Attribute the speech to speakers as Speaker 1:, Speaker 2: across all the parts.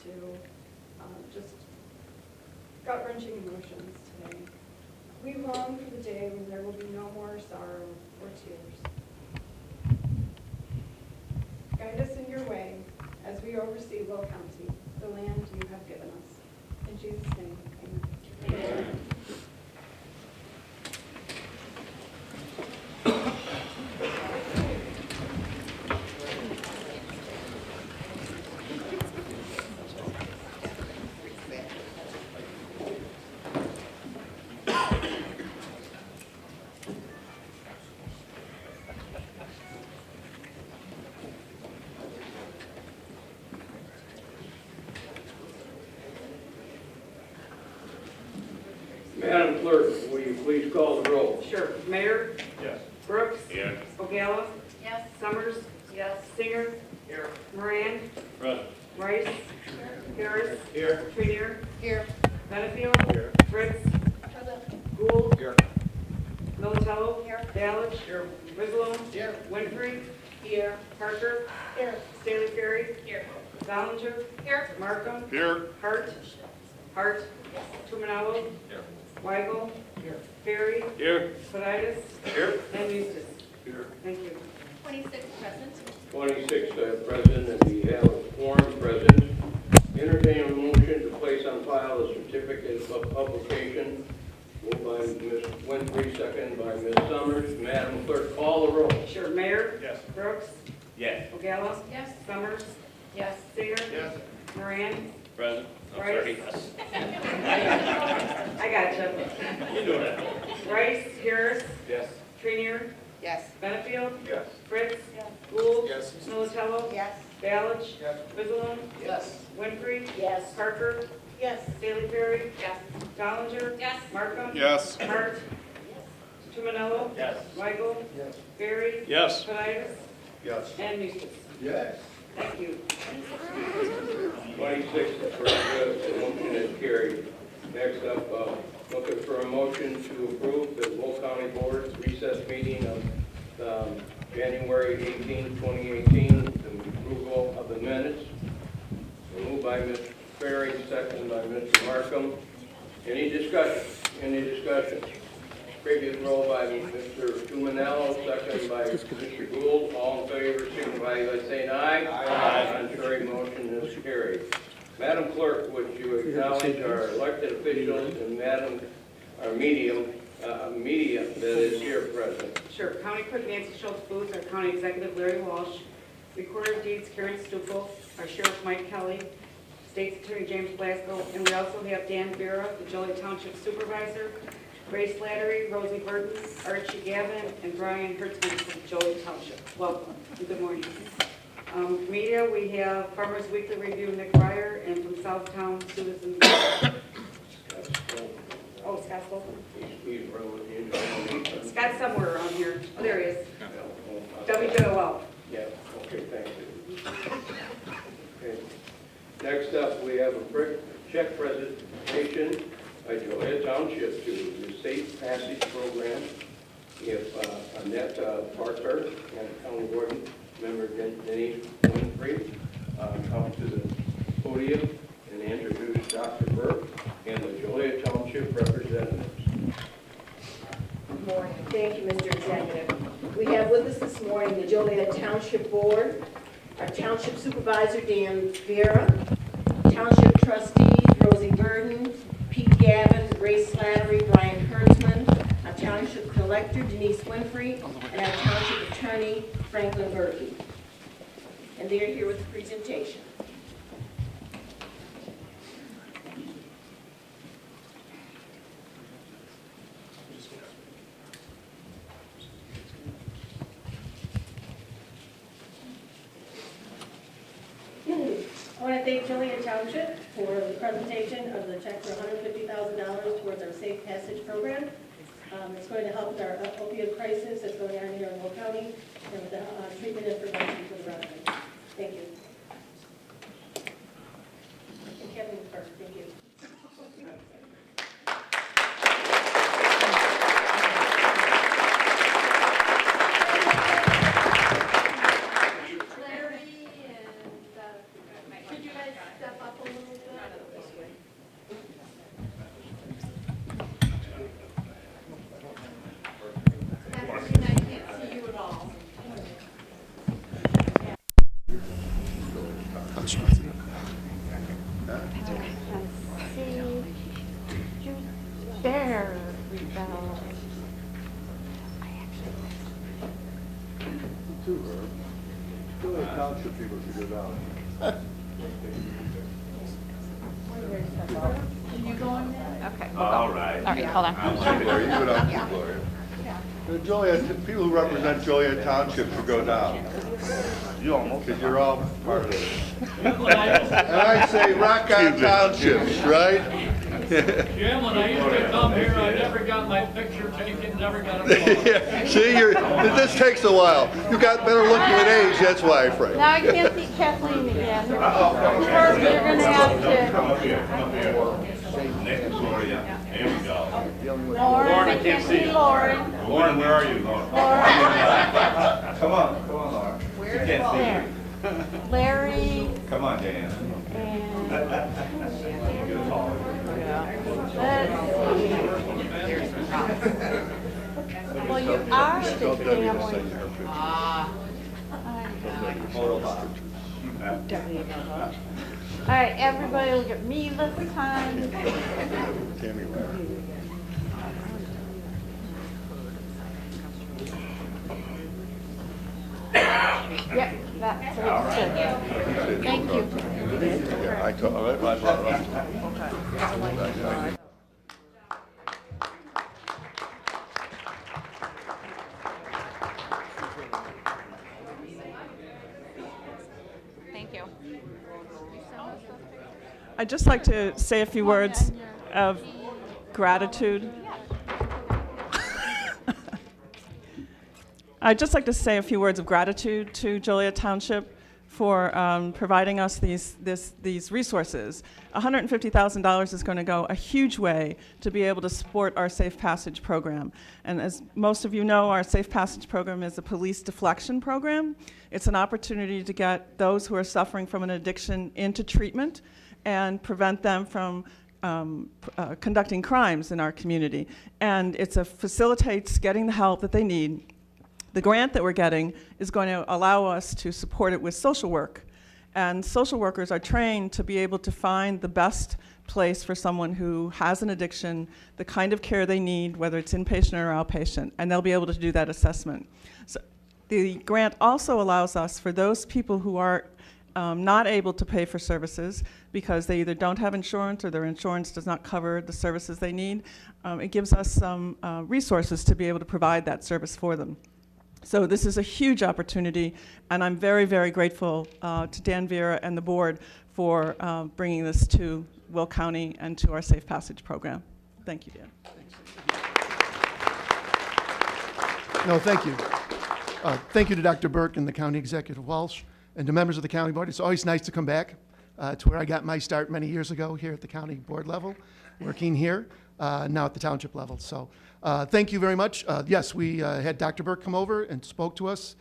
Speaker 1: to just gut-wrenching emotions today. We long for the day when there will be no more sorrow or tears. Guide us in your way as we oversee Will County, the land you have given us. In Jesus' name, amen. Amen.
Speaker 2: Madam Clerk, will you please call the roll?
Speaker 3: Sure. Mayor?
Speaker 2: Yes.
Speaker 3: Brooks?
Speaker 2: Yes.
Speaker 3: Ogala?
Speaker 4: Yes.
Speaker 3: Summers? Yes. Singer?
Speaker 2: Here.
Speaker 3: Moran?
Speaker 2: Present.
Speaker 3: Rice? Harris?
Speaker 2: Here.
Speaker 3: Trinier?
Speaker 4: Here.
Speaker 3: Benefield?
Speaker 2: Here.
Speaker 3: Fritz?
Speaker 4: Present.
Speaker 3: Gould?
Speaker 2: Here.
Speaker 3: Militello?
Speaker 4: Here.
Speaker 3: Dallich?
Speaker 2: Here.
Speaker 3: Rizzlo?
Speaker 2: Here.
Speaker 3: Winfrey?
Speaker 4: Here.
Speaker 3: Parker?
Speaker 4: Here.
Speaker 3: Staley Ferry?
Speaker 4: Here.
Speaker 3: Ballinger?
Speaker 4: Here.
Speaker 3: Markham?
Speaker 2: Here.
Speaker 3: Hart? Hart? Tumanello?
Speaker 2: Here.
Speaker 3: Weigel?
Speaker 2: Here.
Speaker 3: Ferry?
Speaker 2: Here.
Speaker 3: Poditis?
Speaker 2: Here.
Speaker 3: And Eustace.
Speaker 2: Here.
Speaker 3: Thank you.
Speaker 4: 26 present.
Speaker 2: 26 present, and we have a quorum present. Entertain a motion to place on file a certificate of publication. Moved by Ms. Winfrey, second by Ms. Summers. Madam Clerk, call the roll.
Speaker 3: Sure. Mayor?
Speaker 2: Yes.
Speaker 3: Brooks?
Speaker 2: Yes.
Speaker 3: Ogala?
Speaker 4: Yes.
Speaker 3: Summers?
Speaker 4: Yes.
Speaker 3: Singer?
Speaker 2: Yes.
Speaker 3: Moran?
Speaker 2: Present.
Speaker 3: Rice? I got you.
Speaker 2: You do it.
Speaker 3: Rice? Harris?
Speaker 2: Yes.
Speaker 3: Trinier?
Speaker 4: Yes.
Speaker 3: Benefield?
Speaker 2: Yes.
Speaker 3: Fritz?
Speaker 4: Yes.
Speaker 3: Gould?
Speaker 2: Yes.
Speaker 3: Militello?
Speaker 4: Yes.
Speaker 3: Ballich?
Speaker 2: Yes.
Speaker 3: Rizzlo?
Speaker 2: Yes.
Speaker 3: Winfrey?
Speaker 4: Yes.
Speaker 3: Parker?
Speaker 4: Yes.
Speaker 3: Staley Ferry?
Speaker 4: Yes.
Speaker 3: Ballinger?
Speaker 4: Yes.
Speaker 3: Markham?
Speaker 2: Yes.
Speaker 3: Hart? Tumanello?
Speaker 2: Yes.
Speaker 3: Weigel?
Speaker 2: Yes.
Speaker 3: Ferry?
Speaker 2: Yes.
Speaker 3: Poditis?
Speaker 2: Yes.
Speaker 3: And Eustace.
Speaker 2: Yes.
Speaker 3: Thank you.
Speaker 2: 26 is for the motion is carried. Next up, looking for a motion to approve the Will County Board's recess meeting of January 18, 2018, and approval of the minutes. Moved by Mr. Ferry, second by Mr. Markham. Any discussion? Any discussion? Previous roll by Mr. Tumanello, second by Mr. Gould. All in favor, signify by saying aye. Aye. Contrary motion is carried. Madam Clerk, would you acknowledge our elected officials and our media that is here present?
Speaker 3: Sure. County Clerk Nancy Schultz Booth, our County Executive Larry Walsh, Recorder of Deeds Karen Stupel, our Sheriff Mike Kelly, State's Attorney James Blasco, and we also have Dan Vera, the Joliet Township Supervisor, Ray Slattery, Rosie Burton, Archie Gavin, and Brian Hertzman from Joliet Township. Welcome and good morning. Media, we have Farmers Weekly Review Nick Ryer, and from Southtown Citizens. Oh, Scott's local.
Speaker 2: He's running.
Speaker 3: Scott's somewhere around here. Oh, there he is. WJOL.
Speaker 2: Yeah, okay, thank you. Okay. Next up, we have a check presentation by Joliet Township to the Safe Passage Program. We have Annette Parker and County Warden Member Denise Winfrey come to the podium and introduce Dr. Burke and the Joliet Township representatives.
Speaker 5: Good morning. Thank you, Mr. Executive. We have with us this morning the Joliet Township Board, our Township Supervisor, Dan Vera, Township Trustees, Rosie Burden, Pete Gavin, Ray Slattery, Brian Hertzman, our Township Collector, Denise Winfrey, and our Township Attorney, Franklin Berkey. And they're here with the presentation.
Speaker 6: I want to thank Joliet Township for the presentation of the check for $150,000 towards our Safe Passage program. It's going to help with our opioid crisis that's going on here in Will County and with the treatment and prevention for the residents. Thank you. And Kevin first, thank you.
Speaker 4: Larry and, could you guys step up a little
Speaker 7: Township people should go down.
Speaker 4: Okay.
Speaker 8: All right.
Speaker 4: All right, hold on.
Speaker 7: Gloria, you go down too, Gloria. Joliet, people who represent Joliet Township should go down. You almost, because you're all part of it. And I say rock on townships, right?
Speaker 9: Jim, when I used to come here, I never got my picture taken, never got a photo.
Speaker 7: Yeah, see, this takes a while. You got better looking at age, that's why, I'm afraid.
Speaker 10: Now I can't see Kathleen again. First, you're gonna have to.
Speaker 8: Come up here, come up here. Next to Gloria. There we go.
Speaker 10: Lauren, I can't see Lauren.
Speaker 8: Lauren, where are you, Lauren? Come on, Lauren. She can't see you.
Speaker 10: Larry
Speaker 8: Come on, Dan.
Speaker 10: and well, you are the family. All right, everybody look at me this time.
Speaker 7: Tammy Ware.
Speaker 10: Yep, that's it. Thank you.
Speaker 7: Yeah, I told, all right, I brought it up.
Speaker 4: Thank you.
Speaker 11: I'd just like to say a few words of gratitude. I'd just like to say a few words of gratitude to Joliet Township for providing us these resources. $150,000 is going to go a huge way to be able to support our Safe Passage program. And as most of you know, our Safe Passage program is a police deflection program. It's an opportunity to get those who are suffering from an addiction into treatment and prevent them from conducting crimes in our community. And it facilitates getting the help that they need. The grant that we're getting is going to allow us to support it with social work. And social workers are trained to be able to find the best place for someone who has an addiction, the kind of care they need, whether it's inpatient or outpatient, and they'll be able to do that assessment. So the grant also allows us, for those people who are not able to pay for services because they either don't have insurance or their insurance does not cover the services they need, it gives us some resources to be able to provide that service for them. So this is a huge opportunity, and I'm very, very grateful to Dan Vera and the board for bringing this to Will County and to our Safe Passage program. Thank you, Dan.
Speaker 12: No, thank you. Thank you to Dr. Burke and the County Executive Walsh and to members of the County Board. It's always nice to come back to where I got my start many years ago here at the County Board level, working here, now at the Township level. So thank you very much. Yes, we had Dr. Burke come over and spoke to us,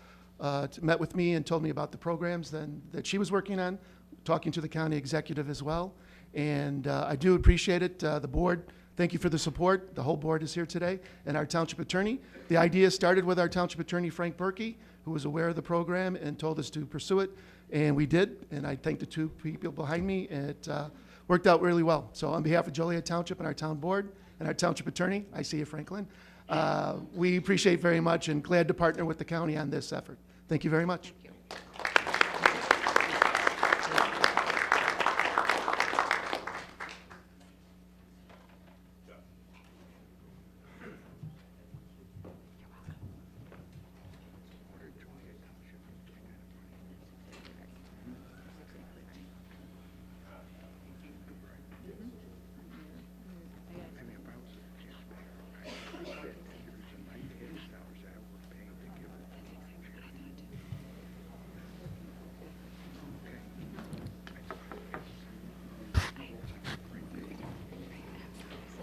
Speaker 12: met with me and told me about the programs that she was working on, talking to the County Executive as well. And I do appreciate it. The board, thank you for the support. The whole board is here today, and our Township Attorney. The idea started with our Township Attorney, Frank Berkey, who was aware of the program and told us to pursue it, and we did. And I thank the two people behind me. It worked out really well. So on behalf of Joliet Township and our town board and our Township Attorney, I see you, Franklin, we appreciate very much and glad to partner with the county on this effort. Thank you very much.
Speaker 4: Thank you.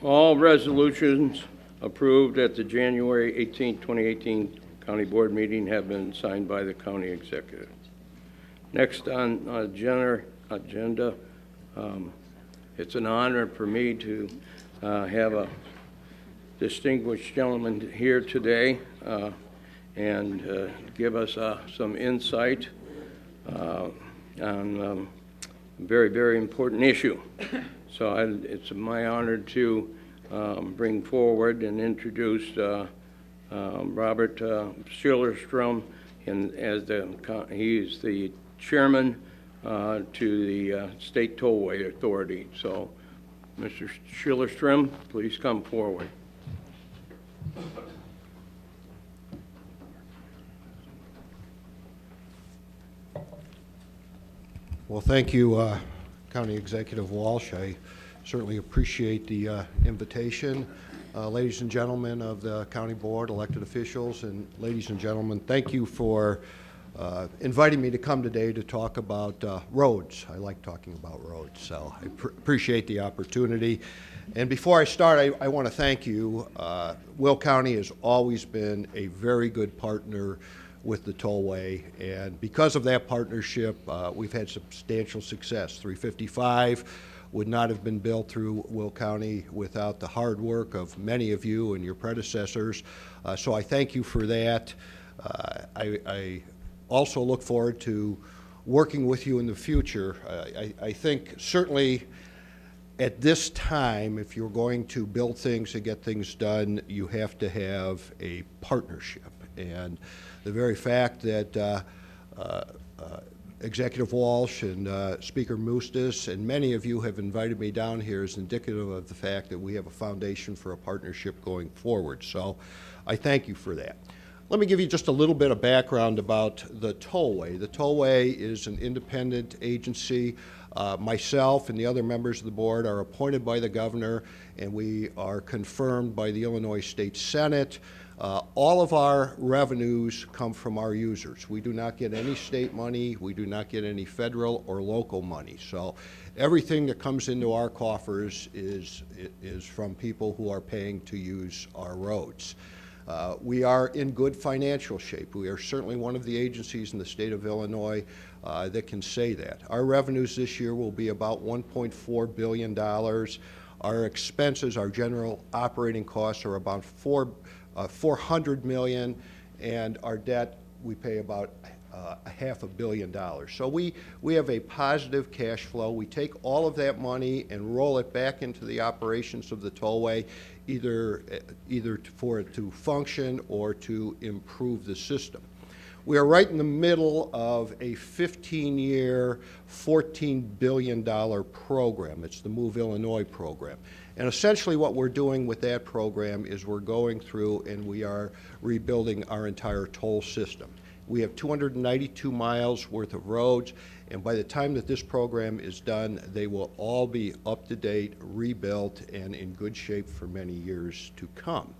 Speaker 2: All resolutions approved at the January 18, 2018 County Board meeting have been signed by the County Executive. Next on agenda, it's an honor for me to have a distinguished gentleman here today and give us some insight on a very, very important issue. So it's my honor to bring forward and introduce Robert Schillerstrom he is the chairman to the State Tollway Authority. So, Mr. Schillerstrom, please come forward.
Speaker 13: Well, thank you, County Executive Walsh. I certainly appreciate the invitation. Ladies and gentlemen of the County Board, elected officials, and ladies and gentlemen, thank you for inviting me to come today to talk about roads. I like talking about roads, so I appreciate the opportunity. And before I start, I want to thank you. Will County has always been a very good partner with the tollway, and because of that partnership, we've had substantial success. 355 would not have been built through Will County without the hard work of many of you and your predecessors, so I thank you for that. I also look forward to working with you in the future. I think certainly at this time, if you're going to build things and get things done, you have to have a partnership. And the very fact that Executive Walsh and Speaker Mustis and many of you have invited me down here is indicative of the fact that we have a foundation for a partnership going forward. So I thank you for that. Let me give you just a little bit of background about the tollway. The tollway is an independent agency. Myself and the other members of the board are appointed by the governor, and we are confirmed by the Illinois State Senate. All of our revenues come from our users. We do not get any state money. We do not get any federal or local money. So everything that comes into our coffers is from people who are paying to use our roads. We are in good financial shape. We are certainly one of the agencies in the state of Illinois that can say that. Our revenues this year will be about $1.4 billion. Our expenses, our general operating costs, are about $400 million, and our debt, we pay about $500 million. So we have a positive cash flow. We take all of that money and roll it back into the operations of the tollway, either for it to function or to improve the system. We are right in the middle of a 15-year, $14 billion program. It's the Move Illinois program. And essentially what we're doing with that program is we're going through and we are rebuilding our entire toll system. We have 292 miles worth of roads, and by the time that this program is done, they will all be up to date, rebuilt, and in good shape for many years to come.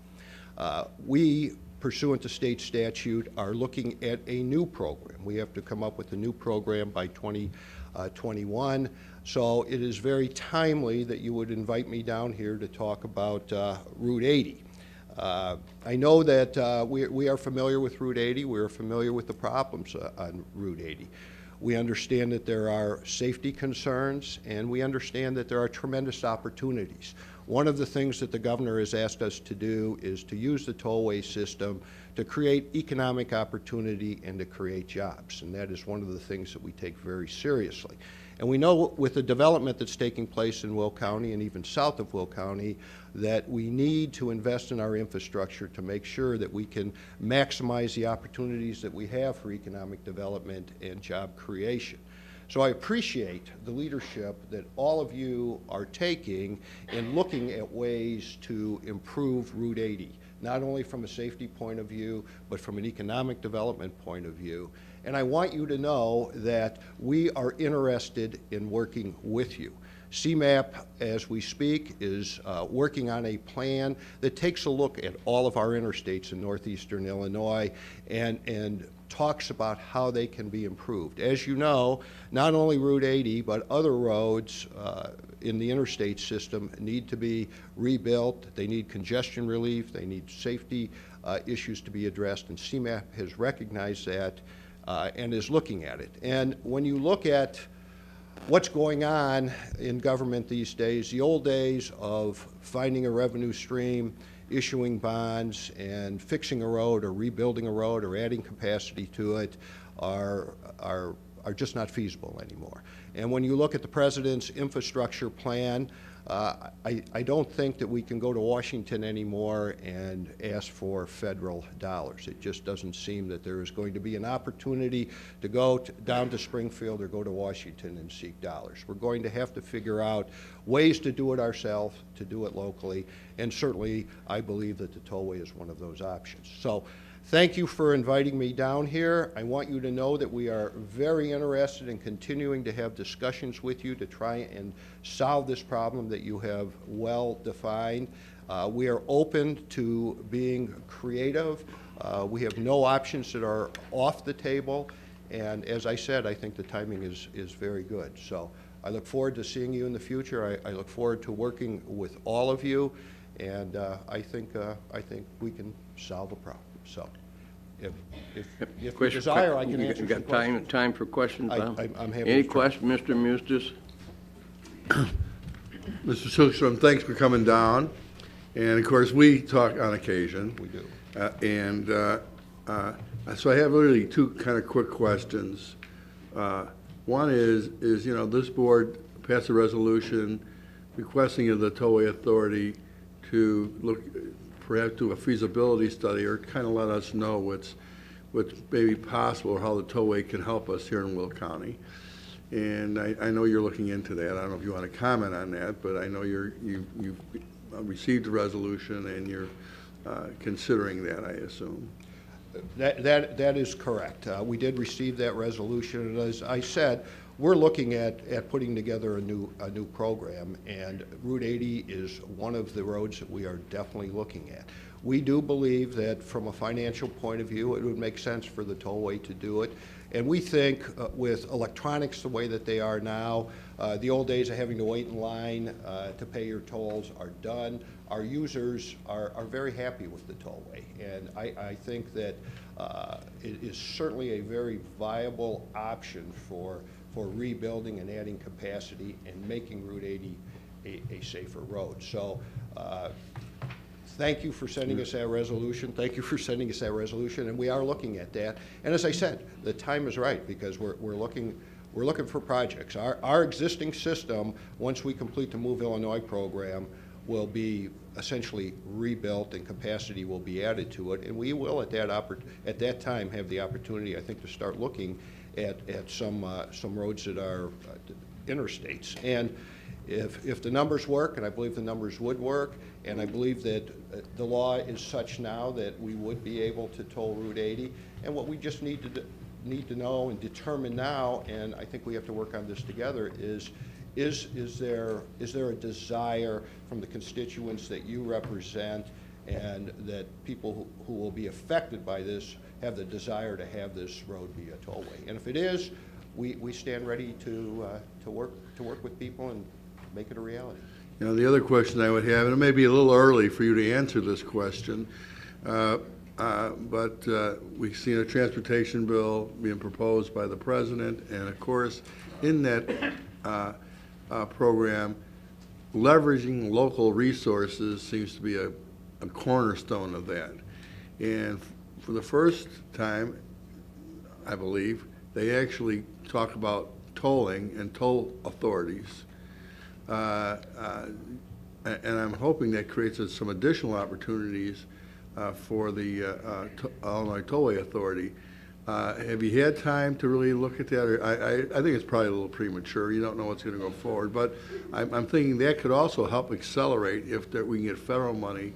Speaker 13: We, pursuant to state statute, are looking at a new program. We have to come up with a new program by 2021. So it is very timely that you would invite me down here to talk about Route 80. I know that we are familiar with Route 80. We are familiar with the problems on Route 80. We understand that there are safety concerns, and we understand that there are tremendous opportunities. One of the things that the governor has asked us to do is to use the tollway system to create economic opportunity and to create jobs, and that is one of the things that we take very seriously. And we know with the development that's taking place in Will County and even south of Will County that we need to invest in our infrastructure to make sure that we can maximize the opportunities that we have for economic development and job creation. So I appreciate the leadership that all of you are taking in looking at ways to improve Route 80, not only from a safety point of view, but from an economic development point of view. And I want you to know that we are interested in working with you. CMAP, as we speak, is working on a plan that takes a look at all of our interstates in northeastern Illinois and talks about how they can be improved. As you know, not only Route 80, but other roads in the interstate system need to be rebuilt. They need congestion relief. They need safety issues to be addressed, and CMAP has recognized that and is looking at it. And when you look at what's going on in government these days, the old days of finding a revenue stream, issuing bonds, and fixing a road or rebuilding a road or adding capacity to it are just not feasible anymore. And when you look at the president's infrastructure plan, I don't think that we can go to Washington anymore and ask for federal dollars. It just doesn't seem that there is going to be an opportunity to go down to Springfield or go to Washington and seek dollars. We're going to have to figure out ways to do it ourselves, to do it locally, and certainly I believe that the tollway is one of those options. So thank you for inviting me down here. I want you to know that we are very interested in continuing to have discussions with you to try and solve this problem that you have well defined. We are open to being creative. We have no options that are off the table. And as I said, I think the timing is very good. So I look forward to seeing you in the future. I look forward to working with all of you. And I think we can solve a problem. So, if you desire, I can answer
Speaker 2: You
Speaker 13: some
Speaker 2: got
Speaker 13: questions.
Speaker 2: time for questions?
Speaker 13: I'm happy
Speaker 2: Any
Speaker 13: to try.
Speaker 2: questions, Mr. Mustis?
Speaker 7: Mr. Silkstrom, thanks for coming down. And of course, we talk on occasion.
Speaker 13: We do.
Speaker 7: So I have really two kind of quick questions. One is this board passed a resolution requesting of the Tollway Authority to look, perhaps do a feasibility study or kind of let us know what's maybe possible or how the tollway can help us here in Will County. And I know you're looking into that. I don't know if you want to comment on that, but I know you've received the resolution and you're considering that, I assume.
Speaker 13: That is correct. We did receive that resolution, and as I said, we're looking at putting together a new program, and Route 80 is one of the roads that we are definitely looking at. We do believe that from a financial point of view, it would make sense for the tollway to do it. And we think with electronics the way that they are now, the old days of having to wait in line to pay your tolls are done. Our users are very happy with the tollway. And I think that it is certainly a very viable option for rebuilding and adding capacity and making Route 80 a safer road. So thank you for sending us that resolution. Thank you for sending us that resolution, and we are looking at that. And as I said, the time is right because we're looking for projects. Our existing system, once we complete the Move Illinois program, will be essentially rebuilt and capacity will be added to it, and we will at that time have the opportunity, I think, to start looking at some roads that are interstates. And if the numbers work, and I believe the numbers would work, and I believe that the law is such now that we would be able to toll Route 80, and what we just need to know and determine now, and I think we have to work on this together, is there a desire from the constituents that you represent and that people who will be affected by this have the desire to have this road be a tollway? And if it is, we stand ready to work with people and make it a reality.
Speaker 7: You know, the other question I would have, and it may be a little early for you to answer this question, but we've seen a transportation bill being proposed by the president, and of course, in that program, leveraging local resources seems to be a cornerstone of that. And for the first time, I believe, they actually talk about tolling and toll authorities. And I'm hoping that creates some additional opportunities for the Illinois Tollway Authority. Have you had time to really look at that? Or I think it's probably a little premature. You don't know what's going to go forward. But I'm thinking that could also help accelerate if we can get federal money.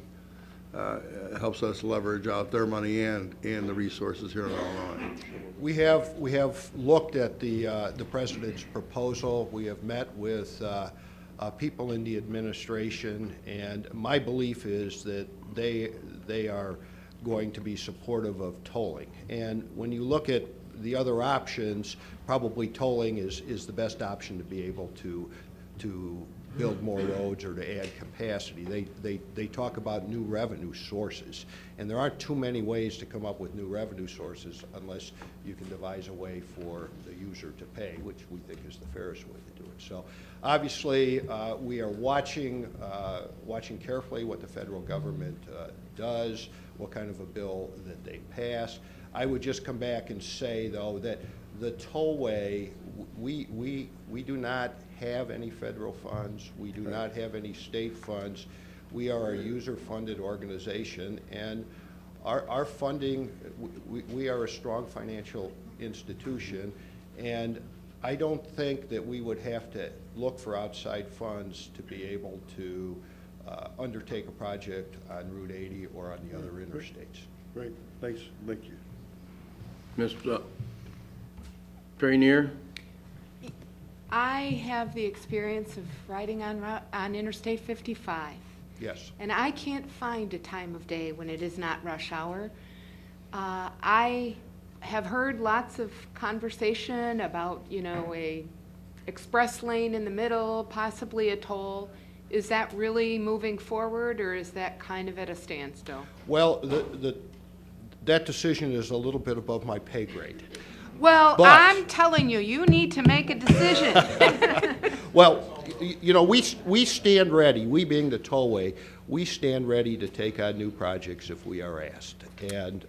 Speaker 7: Helps us leverage out their money and the resources here in Illinois.
Speaker 13: We have looked at the president's proposal. We have met with people in the administration, and my belief is that they are going to be supportive of tolling. And when you look at the other options, probably tolling is the best option to be able to build more roads or to add capacity. They talk about new revenue sources, and there aren't too many ways to come up with new revenue sources unless you can devise a way for the user to pay, which we think is the fairest way to do it. So obviously we are watching carefully what the federal government does, what kind of a bill that they pass. I would just come back and say, though, that the tollway, we do not have any federal funds. We do not have any state funds. We are a user-funded organization, and our funding, we are a strong financial institution, and I don't think that we would have to look for outside funds to be able to undertake a project on Route 80 or on the other interstates.
Speaker 7: Great, thanks, thank you.
Speaker 2: Ms. Trainier?
Speaker 14: I have the experience of riding on Interstate 55.
Speaker 13: Yes.
Speaker 14: And I can't find a time of day when it is not rush hour. I have heard lots of conversation about, you know, a express lane in the middle, possibly a toll. Is that really moving forward, or is that kind of at a standstill?
Speaker 13: Well, that decision is a little bit above my pay grade.
Speaker 14: Well,
Speaker 13: But-
Speaker 14: I'm telling you, you need to make a decision.
Speaker 13: Well, you know, we stand ready, we being the tollway, we stand ready to take on new projects if we are asked. And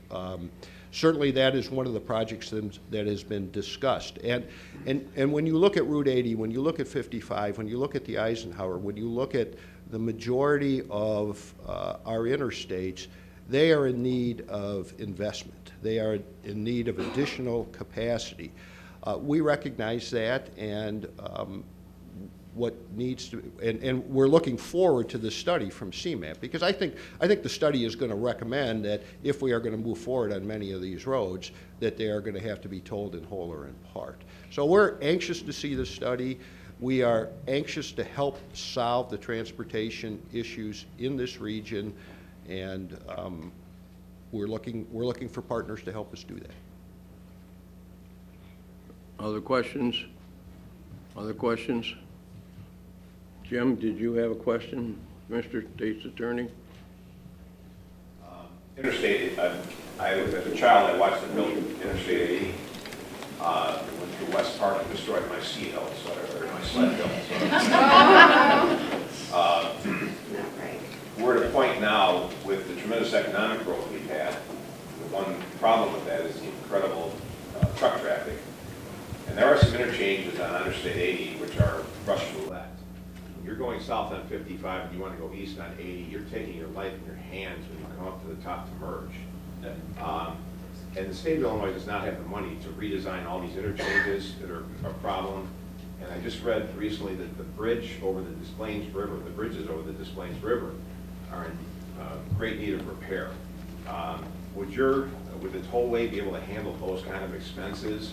Speaker 13: certainly that is one of the projects that has been discussed. And when you look at Route 80, when you look at 55, when you look at the Eisenhower, when you look at the majority of our interstates, they are in need of investment. They are in need of additional capacity. We recognize that, and what needs to, and we're looking forward to the study from CMAP, because I think the study is going to recommend that if we are going to move forward on many of these roads, that they are going to have to be told in whole or in part. So we're anxious to see the study. We are anxious to help solve the transportation issues in this region, and we're looking for partners to help us do that.
Speaker 2: Other questions? Other questions? Jim, did you have a question, Mr. State's Attorney?
Speaker 8: Interstate, as a child, I watched the building Interstate 80. Went through West Park and destroyed my ski hill, or my sled hill. We're at a point now with the tremendous economic growth we've had. The one problem with that is the incredible truck traffic. And there are some interchanges on Interstate 80 which are rush roulette. When you're going south on 55 and you want to go east on 80, you're taking your life in your hands when you come up to the top to merge. And the state of Illinois does not have the money to redesign all these interchanges that are a problem. And I just read recently that the bridge over the Des Plaines River, the bridges over the Des Plaines River are in great need of repair. Would the tollway be able to handle those kind of expenses?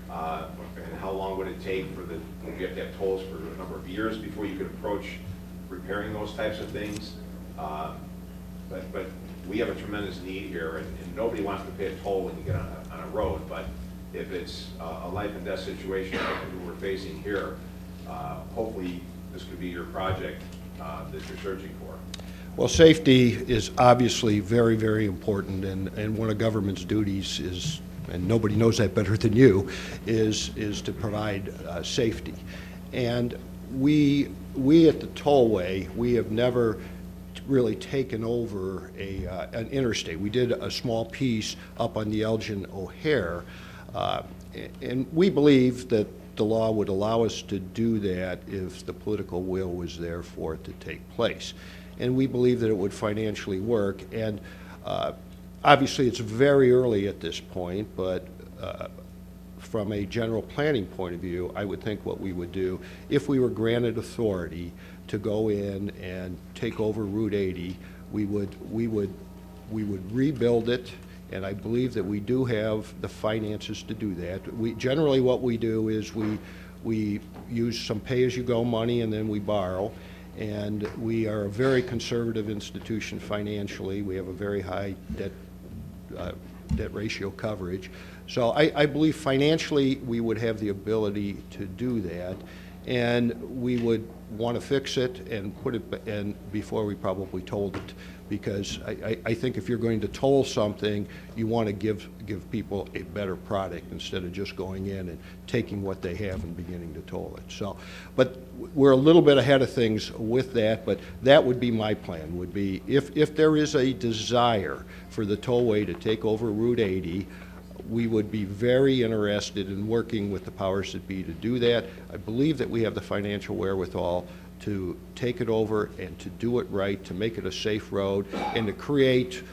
Speaker 8: And how long would it take would you have to have tolls for a number of years before you could approach repairing those types of things? But we have a tremendous need here, and nobody wants to pay a toll when you get on a road, but if it's a life and death situation like we're facing here, hopefully this could be your project that you're searching for.
Speaker 13: Well, safety is obviously very, very important, and one of government's duties is, and nobody knows that better than you, is to provide safety. And we at the tollway, we have never really taken over an interstate. We did a small piece up on the Elgin O'Hare, and we believe that the law would allow us to do that if the political will was there for it to take place. And we believe that it would financially work. And obviously it's very early at this point, but from a general planning point of view, I would think what we would do, if we were granted authority to go in and take over Route 80, we would rebuild it, and I believe that we do have the finances to do that. Generally what we do is we use some pay-as-you-go money and then we borrow, and we are a very conservative institution financially. We have a very high debt ratio coverage. So I believe financially we would have the ability to do that, and we would want to fix it and put it in before we probably tolled it, because I think if you're going to toll something, you want to give people a better product instead of just going in and taking what they have and beginning to toll it. So, but we're a little bit ahead of things with that, but that would be my plan, would be if there is a desire for the tollway to take over Route 80, we would be very interested in working with the powers that be to do that. I believe that we have the financial wherewithal to take it over and to do it right, to make it a safe road, and to create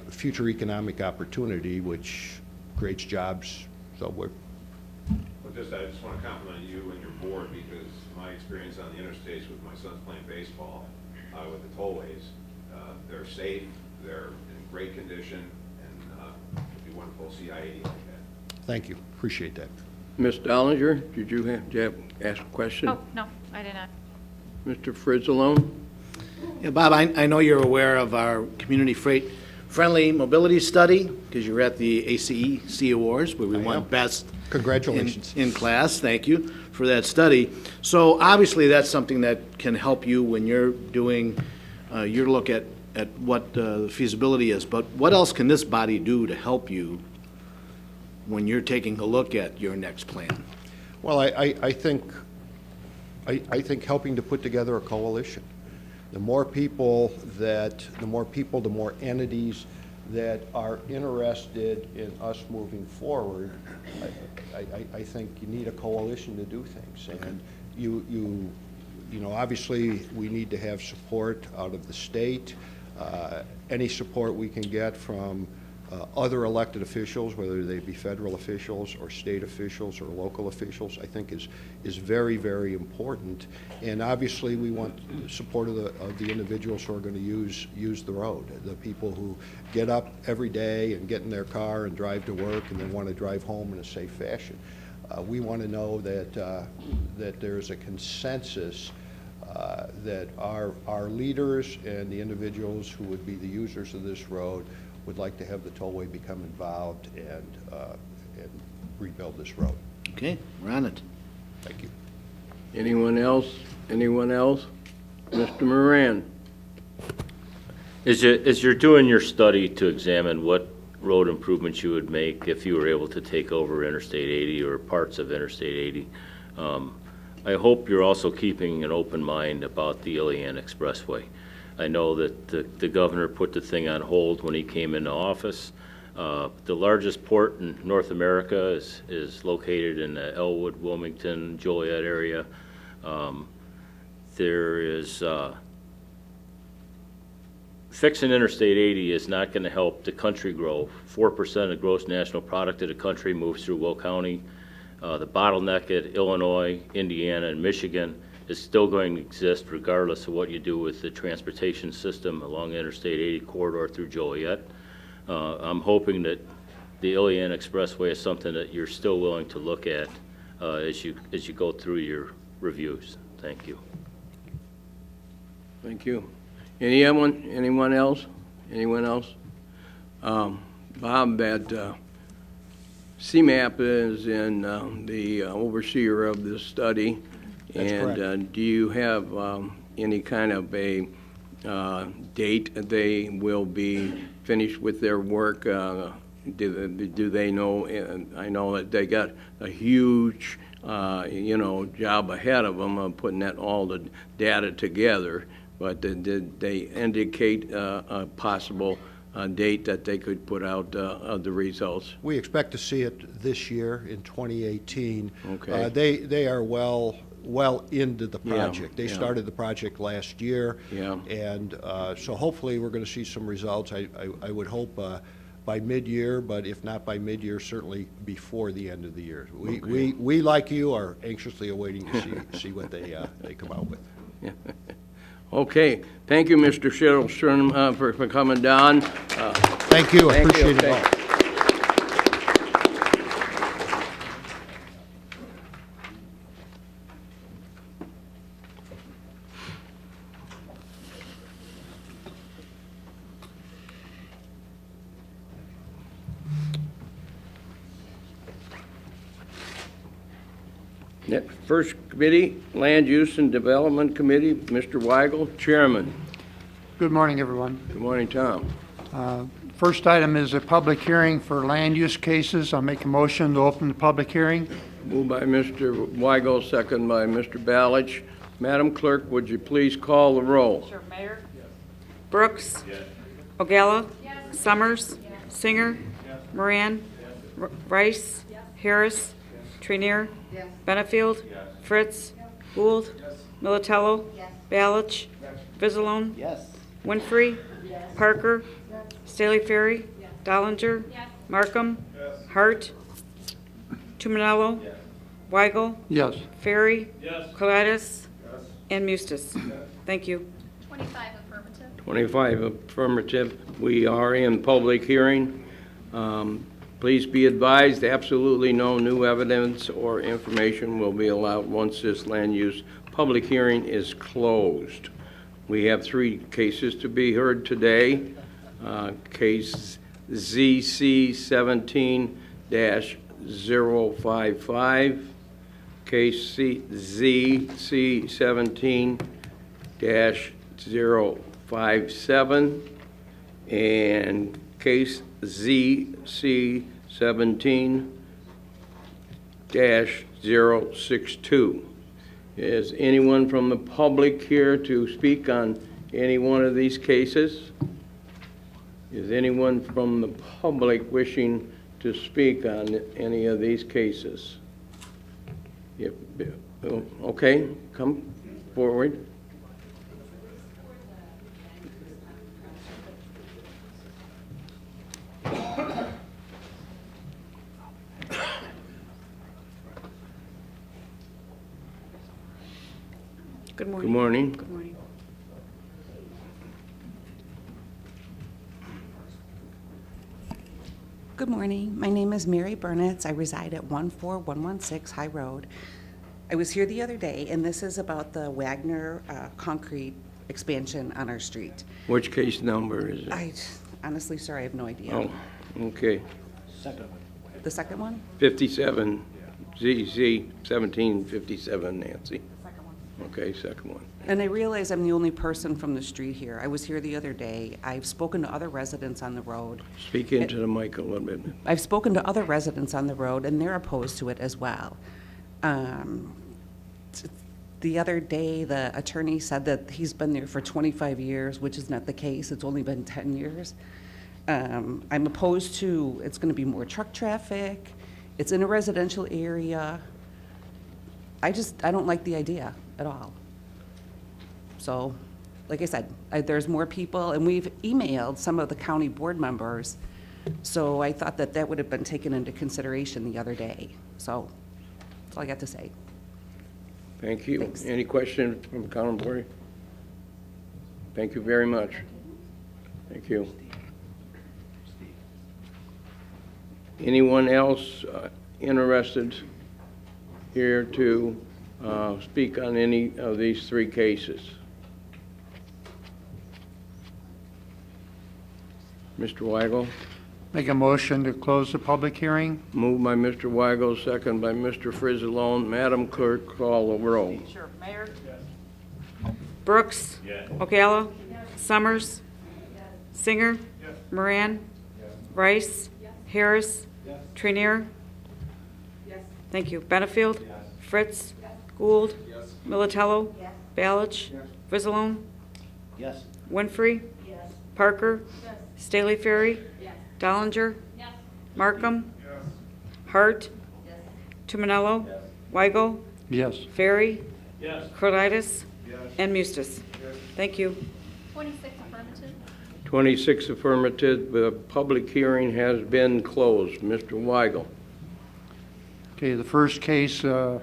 Speaker 13: future economic opportunity, which creates jobs. So we're
Speaker 8: I just want to compliment you and your board, because my experience on the interstates with my sons playing baseball with the tollways, they're safe, they're in great condition, and it'd be wonderful to see I-80 like that.
Speaker 13: Thank you. Appreciate that.
Speaker 2: Ms. Dollinger, did you have ask a question?
Speaker 4: Oh, no, I did not.
Speaker 2: Mr. Frizzalone?
Speaker 15: Yeah, Bob, I know you're aware of our community freight friendly mobility study, because you were at the ACEC Awards, where we won best.
Speaker 13: Congratulations.
Speaker 15: In class. Thank you for that study. So obviously that's something that can help you when you're doing your look at what the feasibility is. But what else can this body do to help you when you're taking a look at your next plan?
Speaker 13: Well, I think helping to put together a coalition. The more people, the more entities that are interested in us moving forward, I think you need a coalition to do things. And you know, obviously we need to have support out of the state. Any support we can get from other elected officials, whether they be federal officials or state officials or local officials, I think is very, very important. And obviously we want support of the individuals who are going to use the road, the people who get up every day and get in their car and drive to work and then want to drive home in a safe fashion. We want to know that there is a consensus that our leaders and the individuals who would be the users of this road would like to have the tollway become involved and rebuild this road.
Speaker 15: Okay, we're on it.
Speaker 13: Thank you.
Speaker 2: Anyone else? Anyone else? Mr. Moran?
Speaker 16: As you're doing your study to examine what road improvements you would make if you were able to take over Interstate 80 or parts of Interstate 80, I hope you're also keeping an open mind about the Ilian Expressway. I know that the governor put the thing on hold when he came into office. The largest port in North America is located in the Elwood, Wilmington, Joliet area. Fixing Interstate 80 is not going to help the country grow. 4% of gross national product of the country moves through Will County. The bottleneck at Illinois, Indiana, and Michigan is still going to exist regardless of what you do with the transportation system along the Interstate 80 corridor through Joliet. I'm hoping that the Ilian Expressway is something that you're still willing to look at as you go through your reviews. Thank you.
Speaker 2: Thank you. Anyone else? Anyone else? Bob, that CMAP is in the overseer of this study.
Speaker 13: That's
Speaker 2: and
Speaker 13: correct.
Speaker 2: Do you have any kind of a date they will be finished with their work? Do they know? I know that they got a huge job ahead of them of putting all the data together. But did they indicate a possible date that they could put out of the results?
Speaker 13: We expect to see it this year in 2018.
Speaker 2: Okay.
Speaker 13: They are well into the project. They started the project last year.
Speaker 2: Yeah.
Speaker 13: And so hopefully we're going to see some results. I would hope by mid-year, but if not by mid-year, certainly before the end of the year. We like you, are anxiously awaiting to see what they come out with.
Speaker 2: Yeah. Okay. Thank you, Mr. Shuttlestrom, for coming down.
Speaker 13: Thank you. I appreciate it all.
Speaker 2: First committee, Land Use and Development Committee, Mr. Weigel, Chairman.
Speaker 17: Good morning, everyone.
Speaker 2: Good morning, Tom.
Speaker 17: First item is a public hearing for land use cases. I'll make a motion to open the public hearing.
Speaker 2: Moved by Mr. Weigel, second by Mr. Balich. Madam Clerk, would you please call the roll?
Speaker 3: Sure, Mayor? Brooks? Yes. Ogalla? Yes. Summers? Yes. Singer? Yes. Moran? Yes. Rice. Harris. Trinier. Benefield. Fritz. Gould. Militello. Balich. Vizalone. Winfrey. Parker. Staley Ferry. Dollinger. Markham. Hart. Tumanello. Weigel.
Speaker 17: Yes.
Speaker 3: Ferry. Colitis. And Mustis. Thank you.
Speaker 4: 25 affirmative.
Speaker 2: 25 affirmative. We are in public hearing. Please be advised, absolutely no new evidence or information will be allowed once this land use public hearing is closed. We have 3 cases to be heard today. Case ZC 17-055, case ZC 17-057, and case ZC 17-062. Is anyone from the public here to speak on any one of these cases? Is anyone from the public wishing to speak on any of these cases? Yep. Okay, come forward.
Speaker 3: Good morning.
Speaker 2: Good morning.
Speaker 3: Good morning.
Speaker 18: Good morning. My name is Mary Burnitz. I reside at 14116 High Road. I was here the other day, and this is about the Wagner concrete expansion on our street.
Speaker 2: Which case number is it?
Speaker 18: Honestly, sir, I have no idea.
Speaker 2: Oh, okay.
Speaker 18: The second one?
Speaker 2: 57, ZZ 1757, Nancy. Okay, second one.
Speaker 18: And I realize I'm the only person from the street here. I was here the other day. I've spoken to other residents on the road.
Speaker 2: Speak into the mic a little bit.
Speaker 18: I've spoken to other residents on the road, and they're opposed to it as well. The other day, the attorney said that he's been there for 25 years, which is not the case. It's only been 10 years. I'm opposed to, it's going to be more truck traffic. It's in a residential area. I don't like the idea at all. So, like I said, there's more people, and we've emailed some of the county board members, so I thought that that would have been taken into consideration the other day. So, that's all I got to say.
Speaker 2: Thank you.
Speaker 18: Thanks.
Speaker 2: Any questions from the county board? Thank you very much. Thank you. Anyone else interested here to speak on any of these 3 cases? Mr. Weigel?
Speaker 17: Make a motion to close the public hearing.
Speaker 2: Moved by Mr. Weigel, second by Mr. Frizzalone. Madam Clerk, call the roll.
Speaker 3: Sure. Mayor? Brooks? Ocala? Summers? Singer? Moran? Rice? Harris? Trinier? Thank you. Benefield? Fritz? Gould? Militello? Balich? Vizalone? Winfrey? Parker? Staley Ferry? Dollinger? Markham? Hart? Tumanello? Weigel?
Speaker 17: Yes.
Speaker 3: Ferry? Colitis? And Mustis. Thank you.
Speaker 4: 26 affirmative.
Speaker 2: 26 affirmative. The public hearing has been closed. Mr. Weigel.
Speaker 17: Okay, the first case, ZC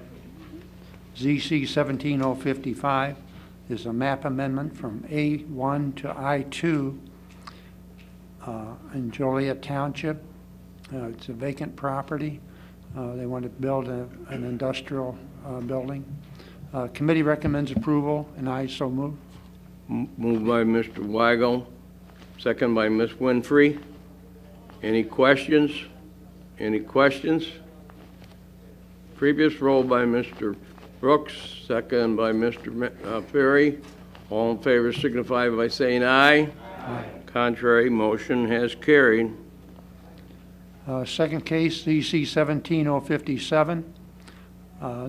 Speaker 17: 17055, is a map amendment from A1 to I2 in Joliet Township. It's a vacant property. They want to build an industrial building. Committee recommends approval, and I so move.
Speaker 2: Moved by Mr. Weigel, second by Ms. Winfrey. Any questions? Any questions? Previous roll by Mr. Brooks, second by Mr. Ferry. All in favor signify by saying aye. Aye. Contrary, motion has carried.
Speaker 17: Second case, ZC 17057.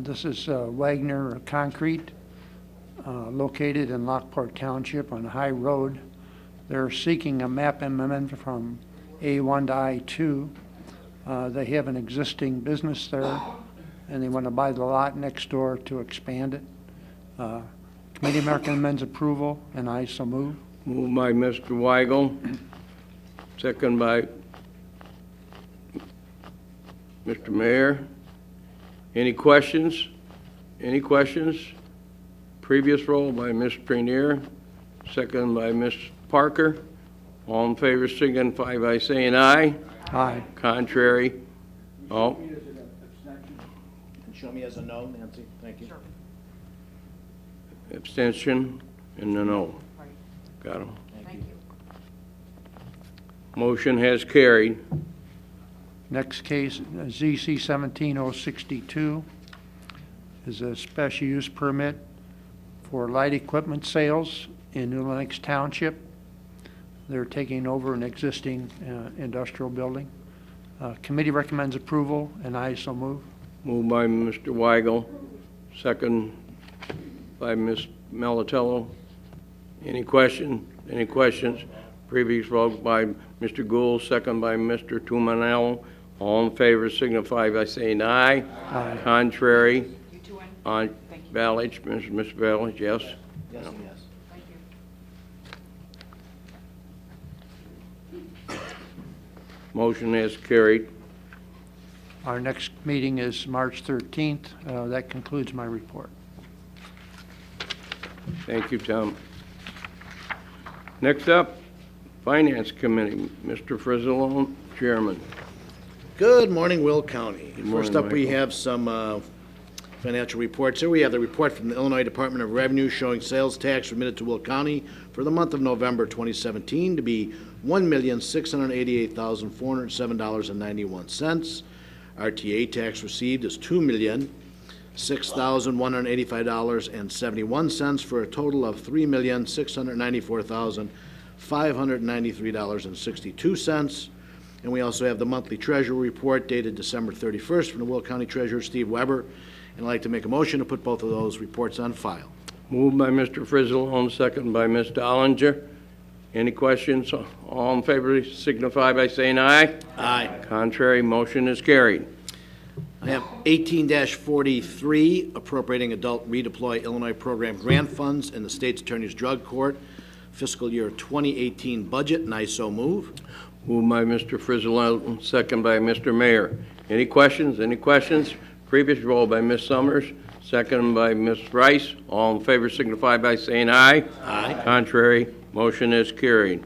Speaker 17: This is Wagner Concrete, located in Lockport Township on High Road. They're seeking a map amendment from A1 to I2. They have an existing business there, and they want to buy the lot next door to expand it. Committee recommends approval, and I so move.
Speaker 2: Moved by Mr. Weigel, second by Mr. Mayor. Any questions? Any questions? Previous roll by Ms. Prenier, second by Ms. Parker. All in favor signify by saying aye.
Speaker 17: Aye.
Speaker 2: Contrary? Oh,
Speaker 15: Show me as a no, Nancy. Thank you.
Speaker 2: abstention and a no. Got him. Motion has carried.
Speaker 17: Next case, ZC 17062, is a special use permit for light equipment sales in New Lenox Township. They're taking over an existing industrial building. Committee recommends approval, and I so move.
Speaker 2: Moved by Mr. Weigel, second by Ms. Melatello. Any question? Any questions? Previous vote by Mr. Gould, second by Mr. Tumanello. All in favor signify by saying aye.
Speaker 17: Aye.
Speaker 2: Contrary? On Balich, Ms. Balich, yes?
Speaker 15: Yes and yes.
Speaker 2: Motion is carried.
Speaker 17: Our next meeting is March 13th. That concludes my report.
Speaker 2: Thank you, Tom. Next up, Finance Committee, Mr. Frizzalone, Chairman.
Speaker 15: Good morning, Will County.
Speaker 2: Good morning,
Speaker 15: First up, we
Speaker 2: Michael.
Speaker 15: have some financial reports. Here we have the report from the Illinois Department of Revenue showing sales tax remitted to Will County for the month of November 2017 to be $1,688,407.91. RTA tax received is $2,006,185.71 for a total of $3,694,593.62. And we also have the monthly treasurer report dated December 31st from the Will County Treasurer Steve Weber. And I'd like to make a motion to put both of those reports on file.
Speaker 2: Moved by Mr. Frizzalone, second by Ms. Dollinger. Any questions? All in favor signify by saying aye.
Speaker 15: Aye.
Speaker 2: Contrary, motion is carried.
Speaker 15: I have 18-43, appropriating adult redeploy Illinois program grant funds in the state's attorney's drug court fiscal year 2018 budget, and I so move.
Speaker 2: Moved by Mr. Frizzalone, second by Mr. Mayor. Any questions? Any questions? Previous roll by Ms. Summers, second by Ms. Rice. All in favor signify by saying aye.
Speaker 15: Aye.
Speaker 2: Contrary, motion is carried.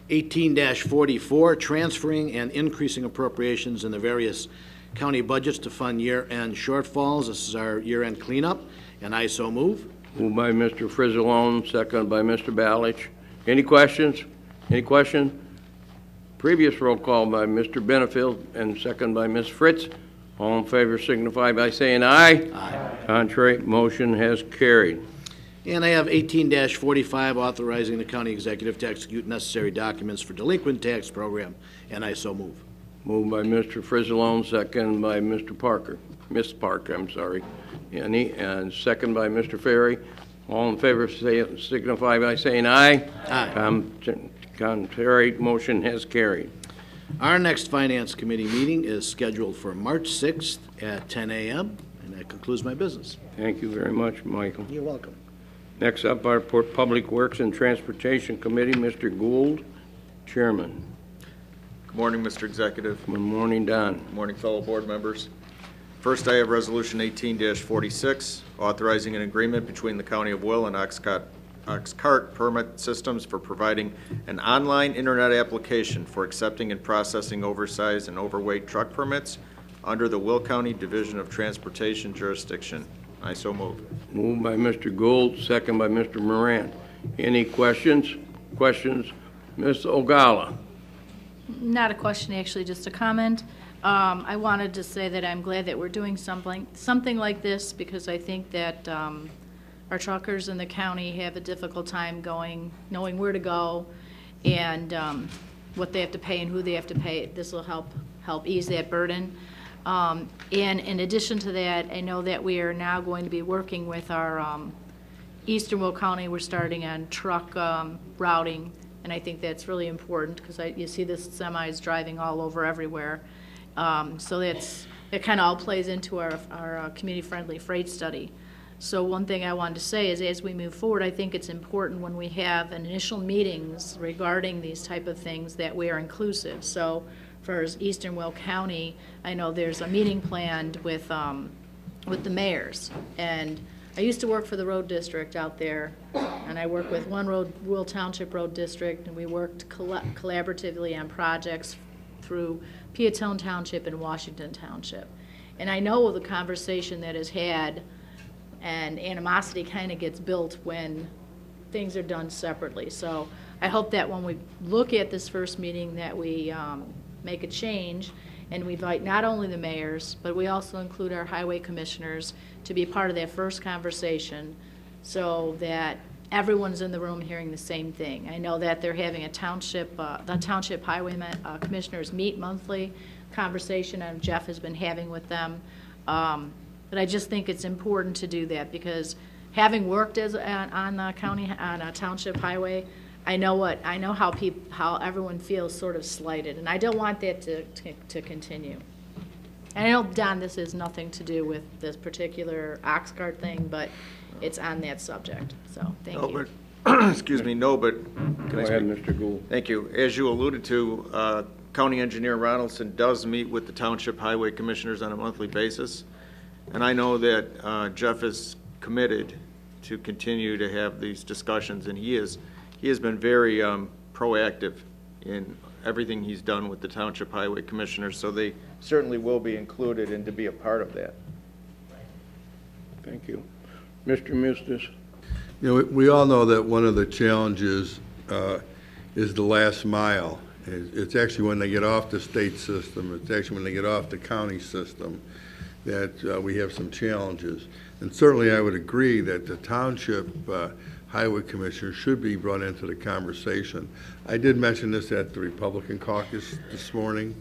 Speaker 15: 18-44, transferring and increasing appropriations in the various county budgets to fund year-end shortfalls. This is our year-end cleanup, and I so move.
Speaker 2: Moved by Mr. Frizzalone, second by Mr. Balich. Any questions? Any question? Previous roll call by Mr. Benefield and second by Ms. Fritz. All in favor signify by saying aye.
Speaker 15: Aye.
Speaker 2: Contrary, motion has carried.
Speaker 15: And I have 18-45, authorizing the county executive to execute necessary documents for delinquent tax program, and I so move.
Speaker 2: Moved by Mr. Frizzalone, second by Mr. Parker. Ms. Parker, I'm sorry. And second by Mr. Ferry. All in favor signify by saying aye.
Speaker 15: Aye.
Speaker 2: Contrary, motion has carried.
Speaker 15: Our next Finance Committee meeting is scheduled for March 6th at 10 a.m., and that concludes my business.
Speaker 2: Thank you very much, Michael.
Speaker 15: You're welcome.
Speaker 2: Next up, our Public Works and Transportation Committee, Mr. Gould, Chairman.
Speaker 19: Good morning, Mr. Executive.
Speaker 2: Good morning, Don.
Speaker 19: Good morning, fellow board members. First, I have Resolution 18-46, authorizing an agreement between the County of Will and Oxcart Permit Systems for providing an online internet application for accepting and processing oversized and overweight truck permits under the Will County Division of Transportation jurisdiction. I so move.
Speaker 2: Moved by Mr. Gould, second by Mr. Moran. Any questions? Questions? Ms. Ogala.
Speaker 20: Not a question, actually, just a comment. I wanted to say that I'm glad that we're doing something like this because I think that our truckers in the county have a difficult time knowing where to go and what they have to pay and who they have to pay. This will help ease that burden. And in addition to that, I know that we are now going to be working with our Eastern Will County. We're starting on truck routing, and I think that's really important because you see the semis driving all over everywhere. So it kind of all plays into our community-friendly freight study. So one thing I wanted to say is as we move forward, I think it's important when we have initial meetings regarding these type of things that we are inclusive. So for Eastern Will County, I know there's a meeting planned with the mayors. And I used to work for the road district out there, and I worked with one Will Township Road District, and we worked collaboratively on projects through Peatone Township and Washington Township. And I know the conversation that is had and animosity kind of gets built when things are done separately. So I hope that when we look at this first meeting that we make a change and we invite not only the mayors, but we also include our highway commissioners to be part of that first conversation so that everyone's in the room hearing the same thing. I know that they're having the township highway commissioners meet monthly conversation, and Jeff has been having with them. But I just think it's important to do that because having worked on a township highway, I know how everyone feels sort of slighted, and I don't want that to continue. And I know, Don, this has nothing to do with this particular ox cart thing, but it's on that subject. So thank you.
Speaker 19: But, excuse me, no, but.
Speaker 2: Go ahead, Mr. Gould.
Speaker 19: Thank you. As you alluded to, County Engineer Ronaldson does meet with the Township Highway Commissioners on a monthly basis. And I know that Jeff is committed to continue to have these discussions, and he has been very proactive in everything he's done with the Township Highway Commissioners, so they certainly will be included and to be a part of that.
Speaker 2: Thank you. Mr. Mustis.
Speaker 7: You know, we all know that one of the challenges is the last mile. It's actually when they get off the state system, it's actually when they get off the county system that we have some challenges. And certainly I would agree that the township highway commissioner should be brought into the conversation. I did mention this at the Republican caucus this morning.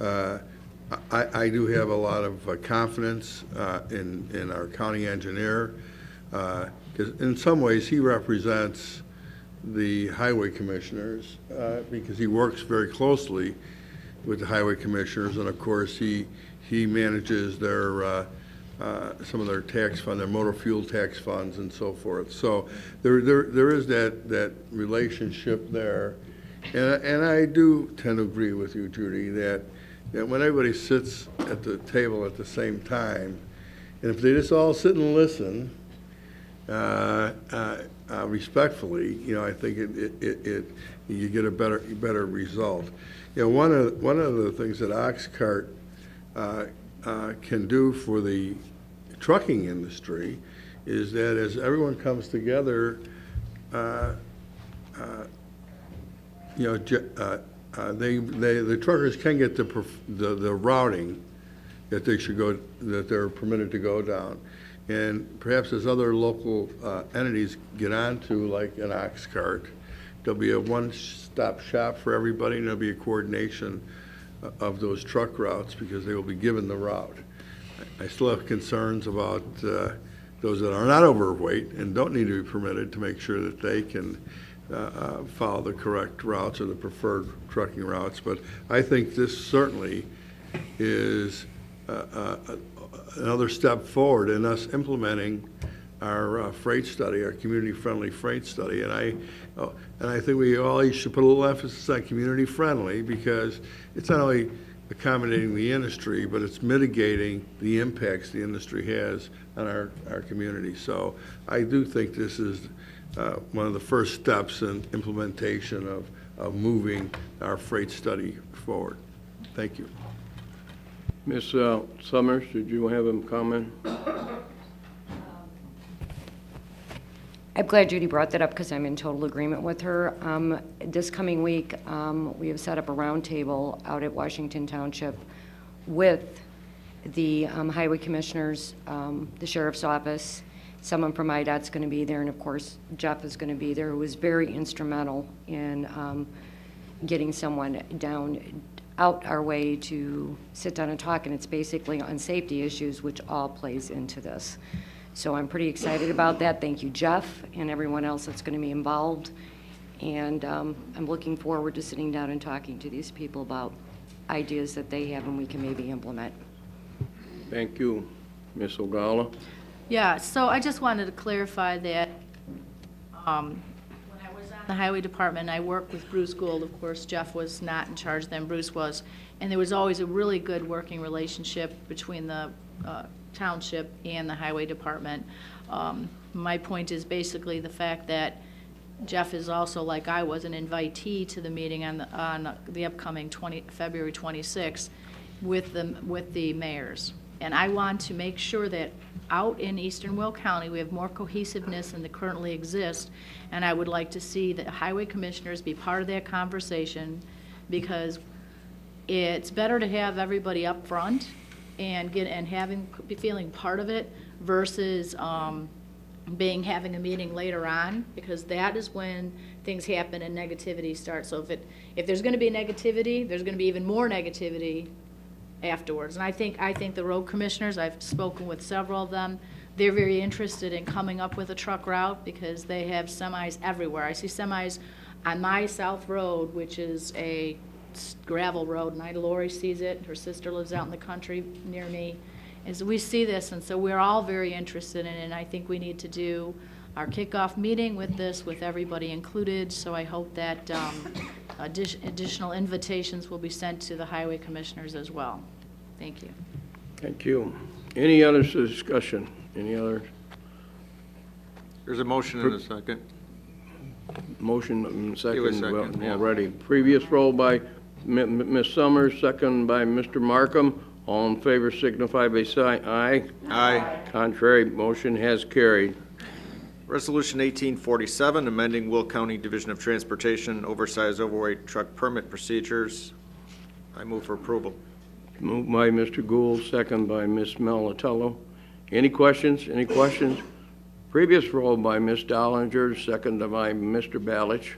Speaker 7: I do have a lot of confidence in our county engineer, because in some ways he represents the highway commissioners, because he works very closely with the highway commissioners, and of course he manages their some of their tax fund, their motor fuel tax funds and so forth. So there is that relationship there. And I do tend to agree with you, Judy, that when everybody sits at the table at the same time, and if they just all sit and listen respectfully, you know, I think you get a better result. You know, one of the things that Oxcart can do for the trucking industry is that as everyone comes together, you know, the truckers can get the routing that they should go, that they're permitted to go down, and perhaps as other local entities get onto like an ox cart, there'll be a one-stop shop for everybody, and there'll be a coordination of those truck routes because they will be given the route. I still have concerns about those that are not overweight and don't need to be permitted to make sure that they can follow the correct routes or the preferred trucking routes. But I think this certainly is another step forward in us implementing our freight study, our community-friendly freight study. And I think we all should put a little emphasis on community-friendly because it's not only accommodating the industry, but it's mitigating the impacts the industry has on our community. So I do think this is one of the first steps in implementation of moving our freight study forward. Thank you.
Speaker 2: Ms. Summers, did you have a comment?
Speaker 21: I'm glad Judy brought that up because I'm in total agreement with her. This coming week, we have set up a roundtable out at Washington Township with the highway commissioners, the sheriff's office. Someone from IDOT's going to be there, and of course Jeff is going to be there, who was very instrumental in getting someone out our way to sit down and talk, and it's basically on safety issues, which all plays into this. So I'm pretty excited about that. Thank you, Jeff, and everyone else that's going to be involved. And I'm looking forward to sitting down and talking to these people about ideas that they have and we can maybe implement.
Speaker 1: Thank you. Ms. Ogala?
Speaker 20: Yeah, so I just wanted to clarify that when I was on the Highway Department, I worked with Bruce Gould. Of course, Jeff was not in charge then, Bruce was. And there was always a really good working relationship between the township and the Highway Department. My point is basically the fact that Jeff is also, like I was, an invitee to the meeting on the upcoming February 26th with the mayors. And I want to make sure that out in eastern Will County, we have more cohesiveness than that currently exists. And I would like to see the highway commissioners be part of that conversation, because it's better to have everybody up front and be feeling part of it versus having a meeting later on, because that is when things happen and negativity starts. So if there's going to be negativity, there's going to be even more negativity afterwards. And I think the road commissioners, I've spoken with several of them, they're very interested in coming up with a truck route because they have semis everywhere. I see semis on my South Road, which is a gravel road, and Lori sees it. Her sister lives out in the country near me. And so we see this, and so we're all very interested in it, and I think we need to do our kickoff meeting with this, with everybody included. So I hope that additional invitations will be sent to the highway commissioners as well. Thank you.
Speaker 1: Thank you. Any other discussion? Any other?
Speaker 19: There's a motion and a second.
Speaker 1: Motion and
Speaker 19: Give a
Speaker 1: second
Speaker 19: second, yeah.
Speaker 1: already. Previous roll by Ms. Summers, second by Mr. Markham. All in favor signify by saying aye.
Speaker 19: Aye.
Speaker 1: Contrary, motion has carried.
Speaker 19: Resolution 1847, amending Will County Division of Transportation oversized overweight truck permit procedures. I move for approval.
Speaker 1: Moved by Mr. Gould, second by Ms. Melatello. Any questions? Any questions? Previous roll by Ms. Dollinger, second by Mr. Balich.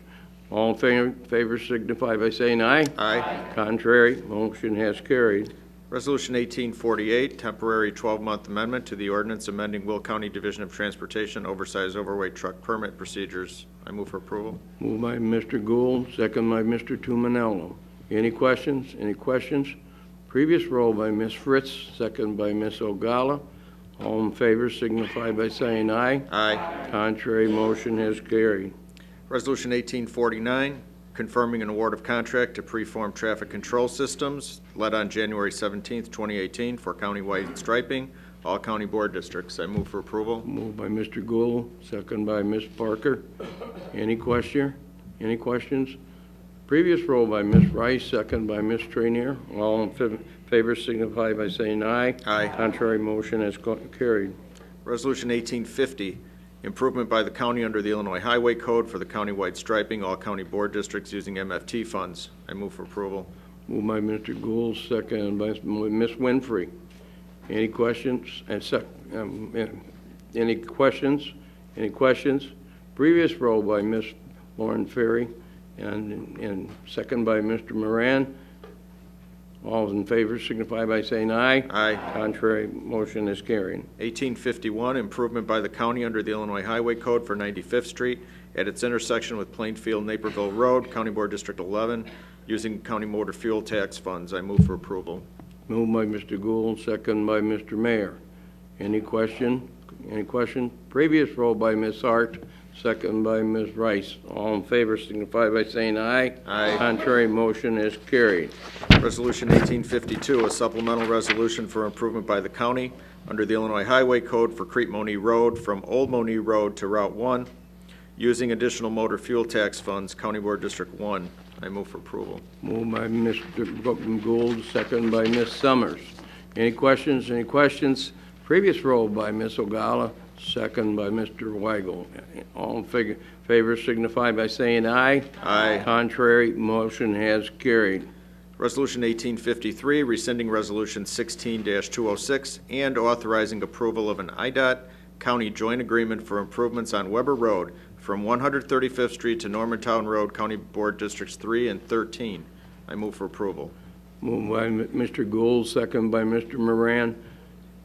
Speaker 1: All in favor signify by saying aye.
Speaker 19: Aye.
Speaker 1: Contrary, motion has carried.
Speaker 19: Resolution 1848, temporary 12-month amendment to the ordinance amending Will County Division of Transportation oversized overweight truck permit procedures. I move for approval.
Speaker 1: Moved by Mr. Gould, second by Mr. Tumanello. Any questions? Any questions? Previous roll by Ms. Fritz, second by Ms. Ogala. All in favor signify by saying aye.
Speaker 19: Aye.
Speaker 1: Contrary, motion has carried.
Speaker 19: Resolution 1849, confirming an award of contract to Preform Traffic Control Systems, led on January 17th, 2018, for countywide striping, all county board districts. I move for approval.
Speaker 1: Moved by Mr. Gould, second by Ms. Parker. Any question? Any questions? Previous roll by Ms. Rice, second by Ms. Trainier. All in favor signify by saying aye.
Speaker 19: Aye.
Speaker 1: Contrary, motion has carried.
Speaker 19: Resolution 1850, improvement by the county under the Illinois Highway Code for the countywide striping, all county board districts using MFT funds. I move for approval.
Speaker 1: Moved by Mr. Gould, second by Ms. Winfrey. Any questions? Any questions? Any questions? Previous roll by Ms. Lauren Ferry and second by Mr. Moran. All in favor signify by saying aye.
Speaker 19: Aye.
Speaker 1: Contrary, motion is carried.
Speaker 19: 1851, improvement by the county under the Illinois Highway Code for 95th Street at its intersection with Plainfield-Naperville Road, County Board District 11, using county motor fuel tax funds. I move for approval.
Speaker 1: Moved by Mr. Gould, second by Mr. Mayor. Any question? Any question? Previous roll by Ms. Hart, second by Ms. Rice. All in favor signify by saying aye.
Speaker 19: Aye.
Speaker 1: Contrary, motion is carried.
Speaker 19: Resolution 1852, a supplemental resolution for improvement by the county under the Illinois Highway Code for Crete Monee Road from Old Monee Road to Route 1, using additional motor fuel tax funds, County Board District 1. I move for approval.
Speaker 1: Moved by Mr. Gould, second by Ms. Summers. Any questions? Any questions? Previous roll by Ms. Ogala, second by Mr. Weigel. All in favor signify by saying aye.
Speaker 19: Aye.
Speaker 1: Contrary, motion has carried.
Speaker 19: Resolution 1853, rescinding Resolution 16-206 and authorizing approval of an IDOT County joint agreement for improvements on Weber Road from 135th Street to Normantown Road, County Board Districts 3 and 13. I move for approval.
Speaker 1: Moved by Mr. Gould, second by Mr. Moran.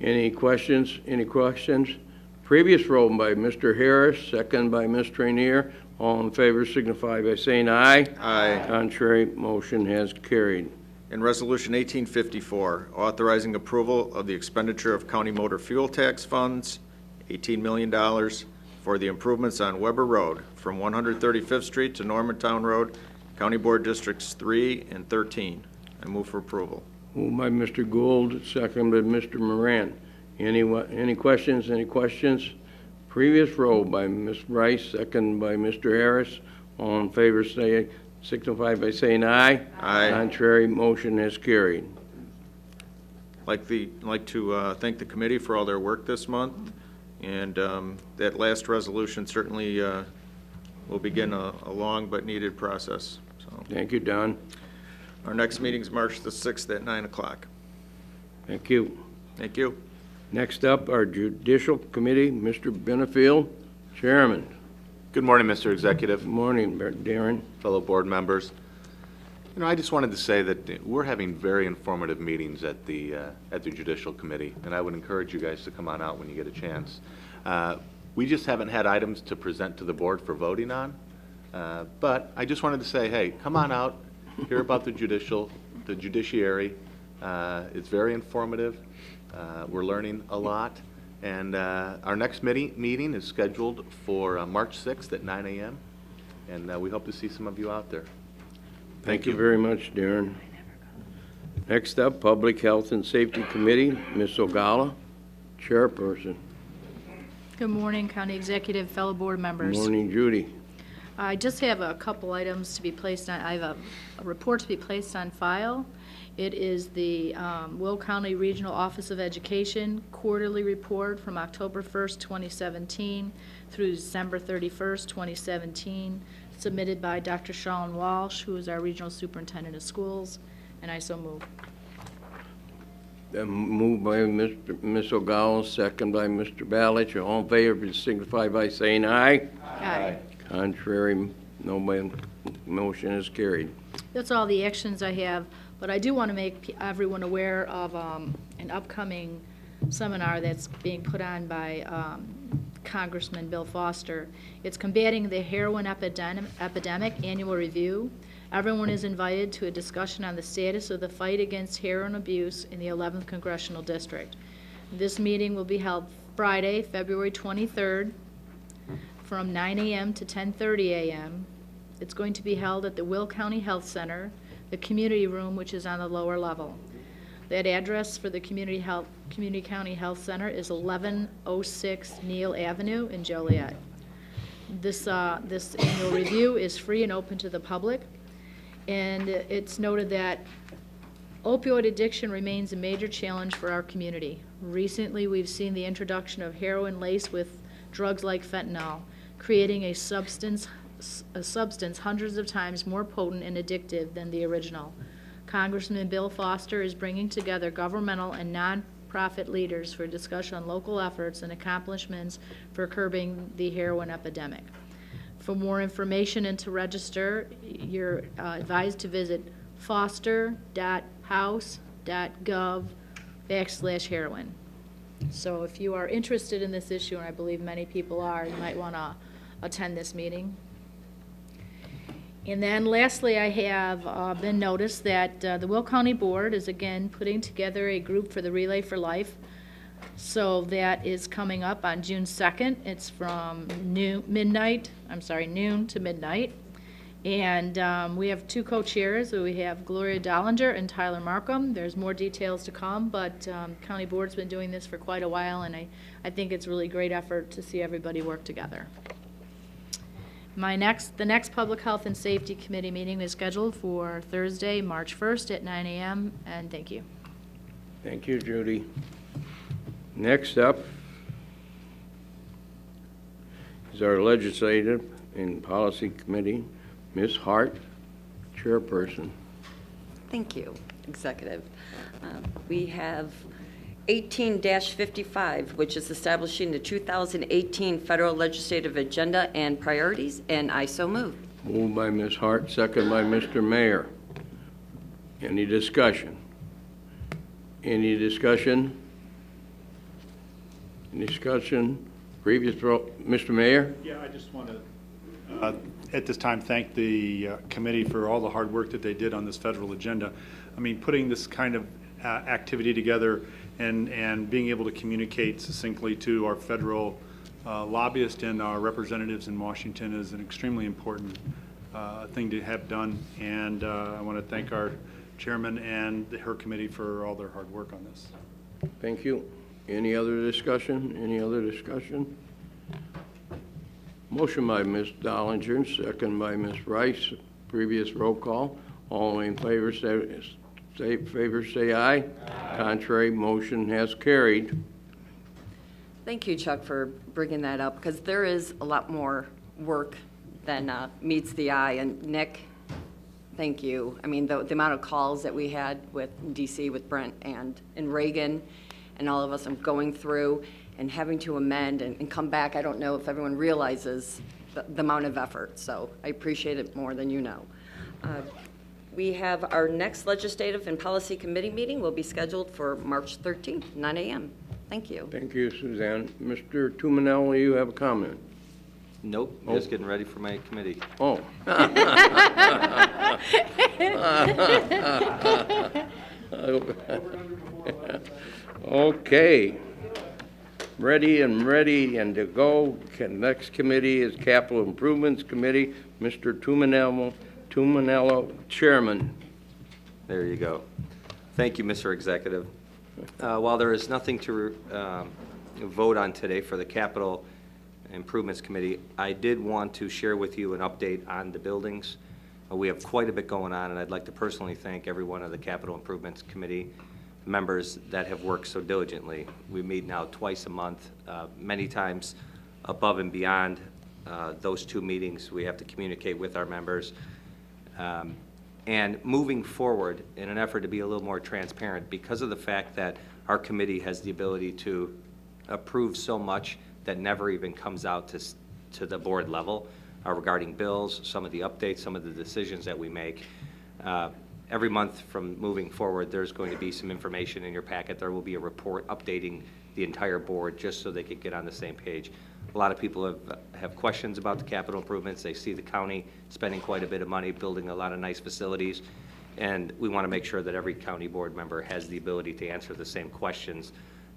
Speaker 1: Any questions? Any questions? Previous roll by Mr. Harris, second by Ms. Trainier. All in favor signify by saying aye.
Speaker 19: Aye.
Speaker 1: Contrary, motion has carried.
Speaker 19: And Resolution 1854, authorizing approval of the expenditure of county motor fuel tax funds, $18 million, for the improvements on Weber Road from 135th Street to Normantown Road, County Board Districts 3 and 13. I move for approval.
Speaker 1: Moved by Mr. Gould, second by Mr. Moran. Any questions, any questions? Previous roll by Ms. Rice, second by Mr. Harris. All in favor signify by saying aye.
Speaker 19: Aye.
Speaker 1: Contrary, motion is carried.
Speaker 19: Like to thank the committee for all their work this month, and that last resolution certainly will begin a long but needed process. So,
Speaker 1: Thank you, Don.
Speaker 19: our next meeting is March the 6th at 9 o'clock.
Speaker 1: Thank you.
Speaker 19: Thank you.
Speaker 1: Next up, our Judicial Committee, Mr. Benefield, Chairman.
Speaker 5: Good morning, Mr. Executive.
Speaker 1: Good morning, Darren.
Speaker 5: Fellow board members. You know, I just wanted to say that we're having very informative meetings at the Judicial Committee, and I would encourage you guys to come on out when you get a chance. We just haven't had items to present to the board for voting on, but I just wanted to say, hey, come on out, hear about the judiciary. It's very informative. We're learning a lot. And our next meeting is scheduled for March 6th at 9 a.m. And we hope to see some of you out there.
Speaker 1: Thank you very much, Darren. Next up, Public Health and Safety Committee, Ms. Ogala, Chairperson.
Speaker 20: Good morning, County Executive, fellow board members.
Speaker 1: Good morning, Judy.
Speaker 20: I just have a couple items to be placed on, I have a report to be placed on file. It is the Will County Regional Office of Education quarterly report from October 1st, 2017 through December 31st, 2017, submitted by Dr. Shawn Walsh, who is our Regional Superintendent of Schools, and I so move.
Speaker 1: Moved by Ms. Ogala, second by Mr. Balich. All in favor, signify by saying aye.
Speaker 20: Aye.
Speaker 1: Contrary, no, motion is carried.
Speaker 20: That's all the actions I have, but I do want to make everyone aware of an upcoming seminar that's being put on by Congressman Bill Foster. It's Combating the Heroin Epidemic Annual Review. Everyone is invited to a discussion on the status of the fight against heroin abuse in the 11th Congressional District. This meeting will be held Friday, February 23rd, from 9 a.m. to 10:30 a.m. It's going to be held at the Will County Health Center, the community room, which is on the lower level. That address for the Community County Health Center is 1106 Neal Avenue in Joliet. This annual review is free and open to the public, and it's noted that opioid addiction remains a major challenge for our community. Recently, we've seen the introduction of heroin laced with drugs like fentanyl, creating a substance hundreds of times more potent and addictive than the original. Congressman Bill Foster is bringing together governmental and nonprofit leaders for discussion on local efforts and accomplishments for curbing the heroin epidemic. For more information and to register, you're advised to visit foster.house.gov/heroin. So if you are interested in this issue, and I believe many people are, you might want to attend this meeting. And then lastly, I have been noticed that the Will County Board is again putting together a group for the Relay for Life. So that is coming up on June 2nd. It's from noon to midnight. And we have two co-chairs. We have Gloria Dollinger and Tyler Markham. There's more details to come, but County Board's been doing this for quite a while, and I think it's really great effort to see everybody work together. The next Public Health and Safety Committee meeting is scheduled for Thursday, March 1st at 9 a.m., and thank you.
Speaker 1: Thank you, Judy. Next up is our Legislative and Policy Committee, Ms. Hart, Chairperson.
Speaker 22: Thank you, Executive. We have 18-55, which is establishing the 2018 Federal Legislative Agenda and Priorities, and I so move.
Speaker 1: Moved by Ms. Hart, second by Mr. Mayor. Any discussion? Any discussion? Any discussion? Previous vote, Mr. Mayor?
Speaker 23: Yeah, I just want to
Speaker 6: at this time thank the committee for all the hard work that they did on this federal agenda. I mean, putting this kind of activity together and being able to communicate succinctly to our federal lobbyists and our representatives in Washington is an extremely important thing to have done. And I want to thank our chairman and her committee for all their hard work on this.
Speaker 1: Thank you. Any other discussion? Any other discussion? Motion by Ms. Dollinger, second by Ms. Rice. Previous roll call. All in favor say aye. Aye. Contrary, motion has carried.
Speaker 22: Thank you, Chuck, for bringing that up, because there is a lot more work than meets the eye. And Nick, thank you. I mean, the amount of calls that we had with DC, with Brent and Reagan, and all of us going through and having to amend and come back, I don't know if everyone realizes the amount of effort. So I appreciate it more than you know. We have our next Legislative and Policy Committee meeting will be scheduled for March 13th, 9 a.m. Thank you.
Speaker 1: Thank you, Suzanne. Mr. Tuminello, you have a comment?
Speaker 9: Nope, just getting ready for my committee.
Speaker 1: Oh. Okay. Ready and to go. Next committee is Capital Improvements Committee. Mr. Tuminello, Chairman.
Speaker 9: There you go. Thank you, Mr. Executive. While there is nothing to vote on today for the Capital Improvements Committee, I did want to share with you an update on the buildings. We have quite a bit going on, and I'd like to personally thank every one of the Capital Improvements Committee members that have worked so diligently. We meet now twice a month, many times above and beyond those two meetings. We have to communicate with our members. And moving forward, in an effort to be a little more transparent, because of the fact that our committee has the ability to approve so much that never even comes out to the board level regarding bills, some of the updates, some of the decisions that we make. Every month from moving forward, there's going to be some information in your packet. There will be a report updating the entire board just so they could get on the same page. A lot of people have questions about the capital improvements. They see the county spending quite a bit of money, building a lot of nice facilities, and we want to make sure that every county board member has the ability to answer the same questions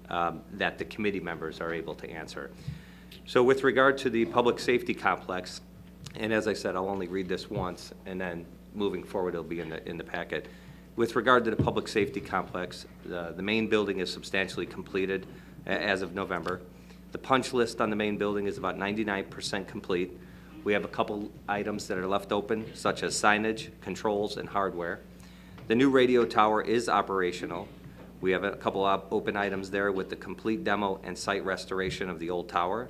Speaker 9: that the committee members are able to answer. So with regard to the public safety complex, and as I said, I'll only read this once, and then moving forward it'll be in the packet. With regard to the public safety complex, the main building is substantially completed as of November. The punch list on the main building is about 99% complete. We have a couple items that are left open, such as signage, controls, and hardware. The new radio tower is operational. We have a couple of open items there with the complete demo and site restoration of the old tower.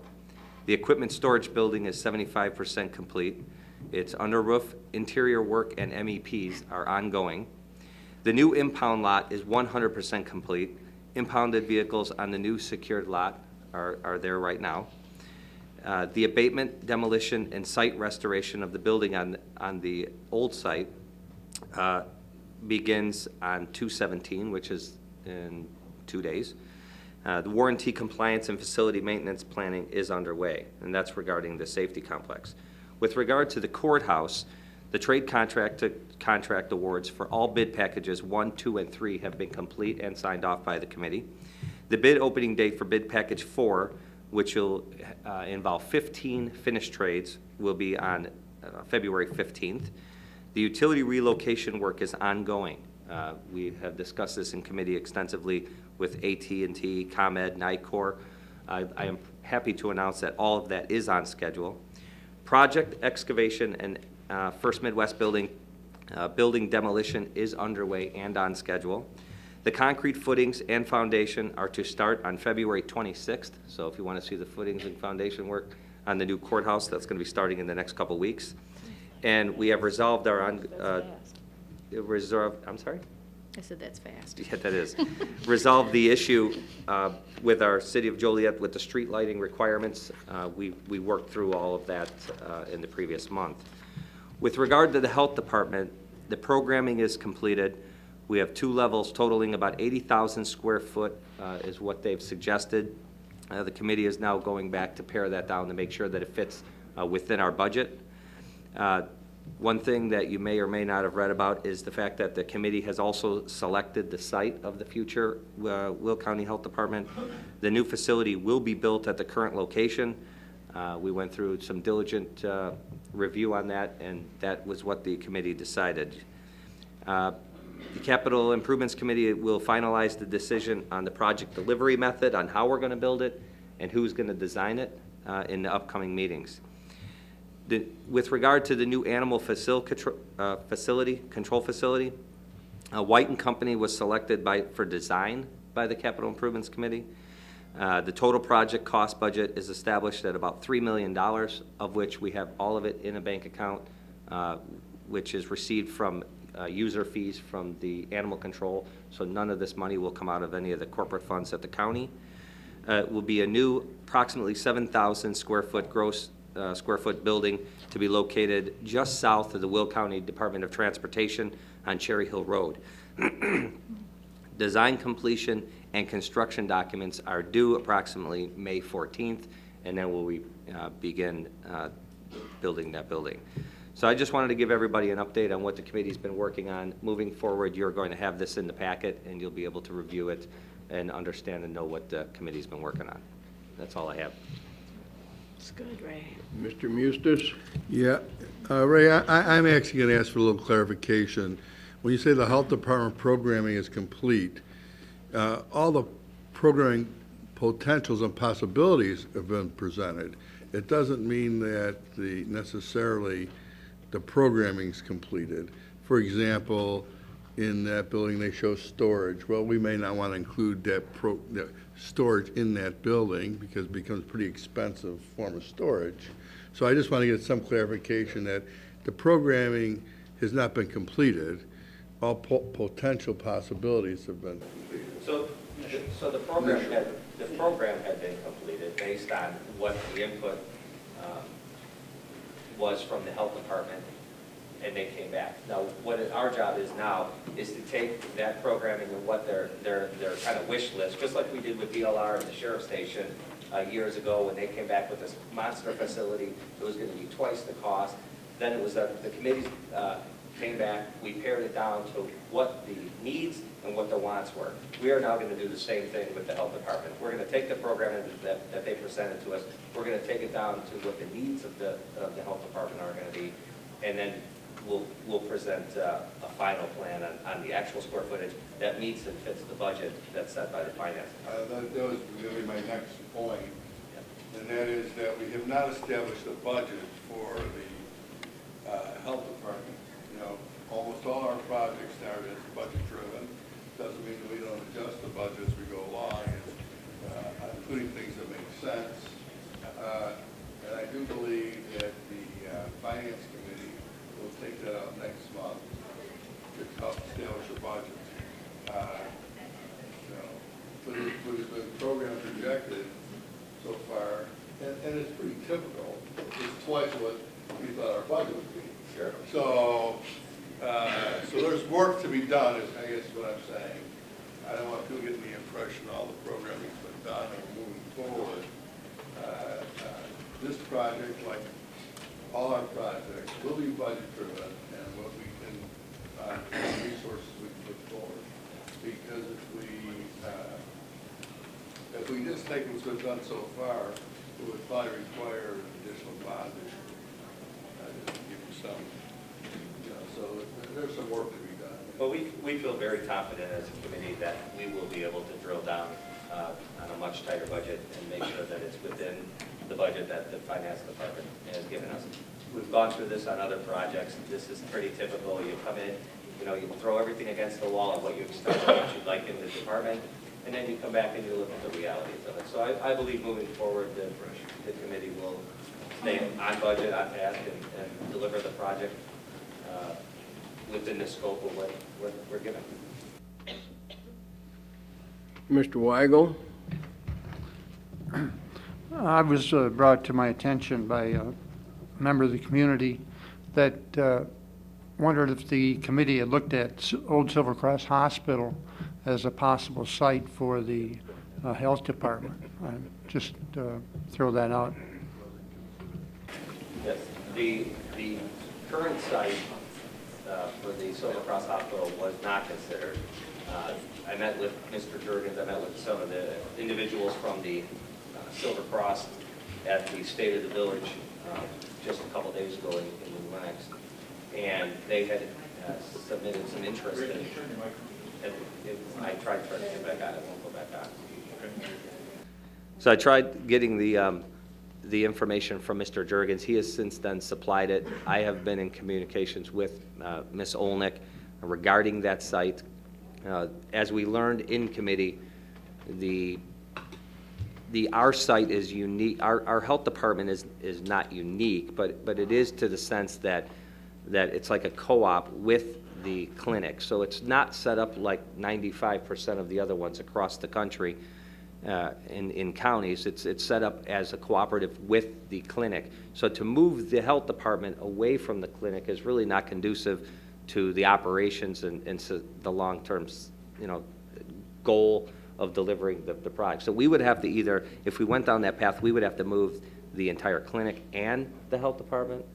Speaker 9: The equipment storage building is 75% complete. Its under roof, interior work, and MEPs are ongoing. The new impound lot is 100% complete. Impounded vehicles on the new secured lot are there right now. The abatement, demolition, and site restoration of the building on the old site begins on 2/17, which is in 2 days. The warranty compliance and facility maintenance planning is underway, and that's regarding the safety complex. With regard to the courthouse, the trade contract awards for all bid packages 1, 2, and 3 have been complete and signed off by the committee. The bid opening date for bid package 4, which will involve 15 finished trades, will be on February 15th. The utility relocation work is ongoing. We have discussed this in committee extensively with AT&T, ComEd, NICOR. I am happy to announce that all of that is on schedule. Project excavation and First Midwest building demolition is underway and on schedule. The concrete footings and foundation are to start on February 26th. So if you want to see the footings and foundation work on the new courthouse, that's going to be starting in the next couple weeks. And we have resolved our I'm sorry?
Speaker 20: I said that's fast.
Speaker 9: Yeah, that is. Resolve the issue with our City of Joliet with the street lighting requirements. We worked through all of that in the previous month. With regard to the health department, the programming is completed. We have 2 levels totaling about 80,000 square foot is what they've suggested. The committee is now going back to pare that down to make sure that it fits within our budget. One thing that you may or may not have read about is the fact that the committee has also selected the site of the future Will County Health Department. The new facility will be built at the current location. We went through some diligent review on that, and that was what the committee decided. The Capital Improvements Committee will finalize the decision on the project delivery method, on how we're going to build it, and who's going to design it in the upcoming meetings. With regard to the new animal control facility, White & Company was selected for design by the Capital Improvements Committee. The total project cost budget is established at about $3 million, of which we have all of it in a bank account, which is received from user fees from the animal control, so none of this money will come out of any of the corporate funds at the county. It will be a new approximately 7,000 square foot gross square foot building to be located just south of the Will County Department of Transportation on Cherry Hill Road. Design completion and construction documents are due approximately May 14th, and then we'll begin building that building. So I just wanted to give everybody an update on what the committee's been working on. Moving forward, you're going to have this in the packet, and you'll be able to review it and understand and know what the committee's been working on. That's all I have.
Speaker 3: It's good, Ray.
Speaker 1: Mr. Mustis?
Speaker 7: Yeah, Ray, I'm actually going to ask for a little clarification. When you say the health department programming is complete, all the programming potentials and possibilities have been presented. It doesn't mean that necessarily the programming is completed. For example, in that building they show storage. Well, we may not want to include that storage in that building because it becomes a pretty expensive form of storage. So I just want to get some clarification that the programming has not been completed. All potential possibilities have been completed.
Speaker 9: So the program had been completed based on what the input was from the health department, and they came back. Now, our job is now is to take that programming and what their kind of wish list, just like we did with DLR and the sheriff's station years ago when they came back with this monster facility. It was going to be twice the cost. Then it was the committees came back. We pared it down to what the needs and what the wants were. We are now going to do the same thing with the health department. We're going to take the program that they presented to us. We're going to take it down to what the needs of the health department are going to be, and then we'll present a final plan on the actual square footage that meets and fits the budget that's set by the finance.
Speaker 7: That was really my next point, and that is that we have not established a budget for the health department. You know, almost all our projects now are budget-driven. Doesn't mean that we don't adjust the budget as we go along, including things that make sense. And I do believe that the finance committee will take that up next month to help establish a budget. With the program projected so far, and it's pretty typical. It's twice what we thought our budget would be.
Speaker 9: Sure.
Speaker 7: So there's work to be done, is I guess what I'm saying. I don't want people getting the impression all the programming's been done and we're moving forward. This project, like all our projects, will be budget-driven and what we can, resources we can put forward. Because if we just take what's been done so far, it would probably require additional bond issue. Just to give you some, so there's some work to be done.
Speaker 9: But we feel very confident as a committee that we will be able to drill down on a much tighter budget and make sure that it's within the budget that the finance department has given us. We've gone through this on other projects. This is pretty typical. You come in, you throw everything against the wall of what you expect, what you'd like in the department, and then you come back and you look at the realities of it. So I believe moving forward, the committee will stay on budget, on task, and deliver the project within the scope of what we're given.
Speaker 1: Mr. Weigel?
Speaker 17: I was brought to my attention by a member of the community that wondered if the committee had looked at Old Silver Cross Hospital as a possible site for the health department. Just throw that out.
Speaker 9: Yes, the current site for the Silver Cross Hospital was not considered. I met with Mr. Jurgens, I met with some of the individuals from the Silver Cross at the State of the Village just a couple days ago in New Lenox, and they had submitted some interest in it. I tried to turn it back on, it won't go back on. So I tried getting the information from Mr. Jurgens. He has since then supplied it. I have been in communications with Ms. Olnick regarding that site. As we learned in committee, our site is unique. Our health department is not unique, but it is to the sense that it's like a co-op with the clinic. So it's not set up like 95% of the other ones across the country in counties. It's set up as a cooperative with the clinic. So to move the health department away from the clinic is really not conducive to the operations and to the long-term, goal of delivering the product. So we would have to either, if we went down that path, we would have to move the entire clinic and the health department,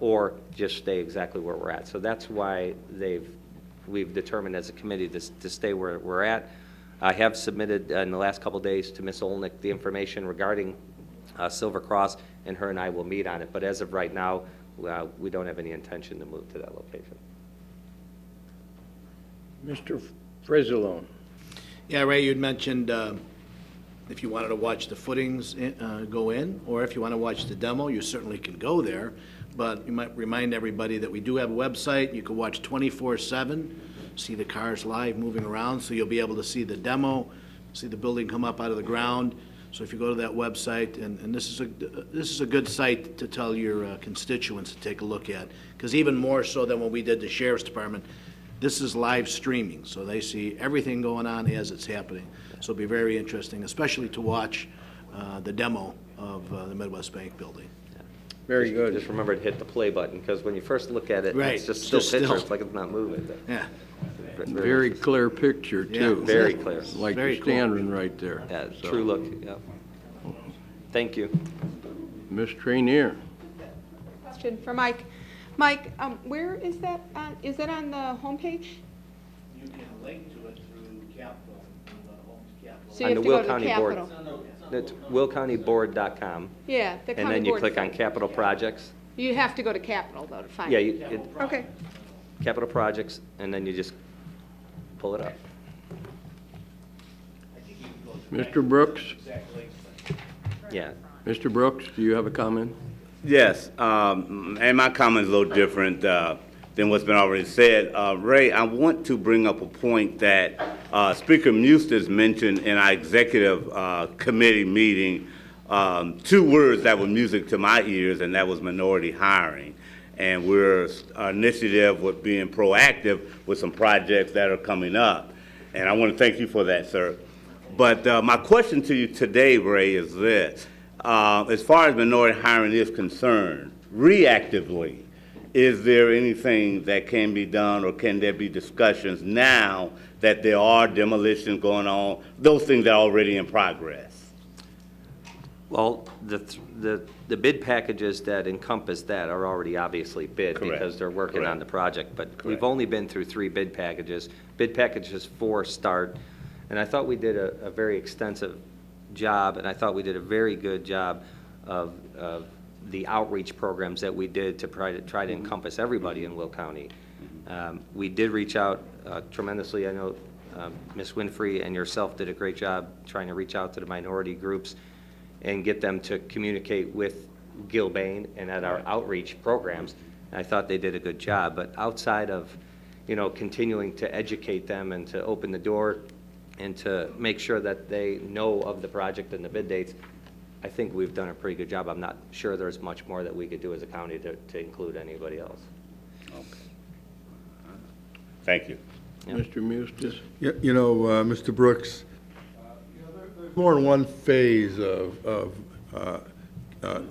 Speaker 9: or just stay exactly where we're at. So that's why we've determined as a committee to stay where we're at. I have submitted in the last couple of days to Ms. Olnick the information regarding Silver Cross, and her and I will meet on it. But as of right now, we don't have any intention to move to that location.
Speaker 1: Mr. Frizzalone.
Speaker 15: Yeah, Ray, you'd mentioned if you wanted to watch the footings go in, or if you want to watch the demo, you certainly can go there. But you might remind everybody that we do have a website. You can watch 24/7, see the cars live moving around, so you'll be able to see the demo, see the building come up out of the ground. So if you go to that website, and this is a good site to tell your constituents to take a look at, because even more so than when we did the Sheriff's Department, this is live streaming, so they see everything going on as it's happening. So it'll be very interesting, especially to watch the demo of the Midwest Bank building.
Speaker 1: Very good.
Speaker 9: Just remember to hit the play button, because when you first look at it,
Speaker 15: Right,
Speaker 9: it's just
Speaker 15: it's
Speaker 9: still
Speaker 15: just
Speaker 9: picture.
Speaker 15: still.
Speaker 9: It's like it's not moving. But
Speaker 15: Yeah.
Speaker 1: Very clear picture, too.
Speaker 9: Yeah, very clear.
Speaker 1: Like
Speaker 15: Very
Speaker 1: you're
Speaker 15: cool.
Speaker 1: standing right there.
Speaker 9: Yeah,
Speaker 1: So,
Speaker 9: true look. Yeah. Thank you.
Speaker 1: Ms. Trainier.
Speaker 14: Question for Mike. Mike, where is that on, is that on the homepage?
Speaker 15: You can link to it through Capital,
Speaker 14: So you
Speaker 9: On
Speaker 14: have
Speaker 9: the
Speaker 14: to
Speaker 9: Will
Speaker 14: go to
Speaker 9: County
Speaker 14: Capital.
Speaker 9: Board. It's willcountyboard.com.
Speaker 14: Yeah, the
Speaker 9: And
Speaker 14: county
Speaker 9: then you
Speaker 14: board
Speaker 9: click on
Speaker 14: site.
Speaker 9: capital projects.
Speaker 14: You have to go to Capital, though, to find
Speaker 9: Yeah,
Speaker 14: it. Okay.
Speaker 9: capital projects, and then you just pull it up.
Speaker 1: Mr. Brooks?
Speaker 9: Yeah.
Speaker 1: Mr. Brooks, do you have a comment?
Speaker 10: Yes, and my comment is a little different than what's been already said. Ray, I want to bring up a point that Speaker Mustis mentioned in our executive committee meeting, two words that were music to my ears, and that was minority hiring. And we're initiative with being proactive with some projects that are coming up. And I want to thank you for that, sir. But my question to you today, Ray, is this. As far as minority hiring is concerned, reactively, is there anything that can be done, or can there be discussions now that there are demolitions going on, those things are already in progress?
Speaker 9: Well, the bid packages that encompass that are already obviously bid.
Speaker 10: Correct.
Speaker 9: Because they're working
Speaker 10: Correct.
Speaker 9: on the project. But
Speaker 10: Correct.
Speaker 9: we've only been through 3 bid packages. Bid packages 4 start, and I thought we did a very extensive job, and I thought we did a very good job of the outreach programs that we did to try to encompass everybody in Will County. We did reach out tremendously. I know Ms. Winfrey and yourself did a great job trying to reach out to the minority groups and get them to communicate with Gilbane and at our outreach programs. And I thought they did a good job. But outside of, continuing to educate them and to open the door and to make sure that they know of the project and the bid dates, I think we've done a pretty good job. I'm not sure there's much more that we could do as a county to include anybody else.
Speaker 10: Okay. Thank you.
Speaker 9: Yeah.
Speaker 1: Mr. Mustis?
Speaker 7: Mr. Brooks, there's more than one phase of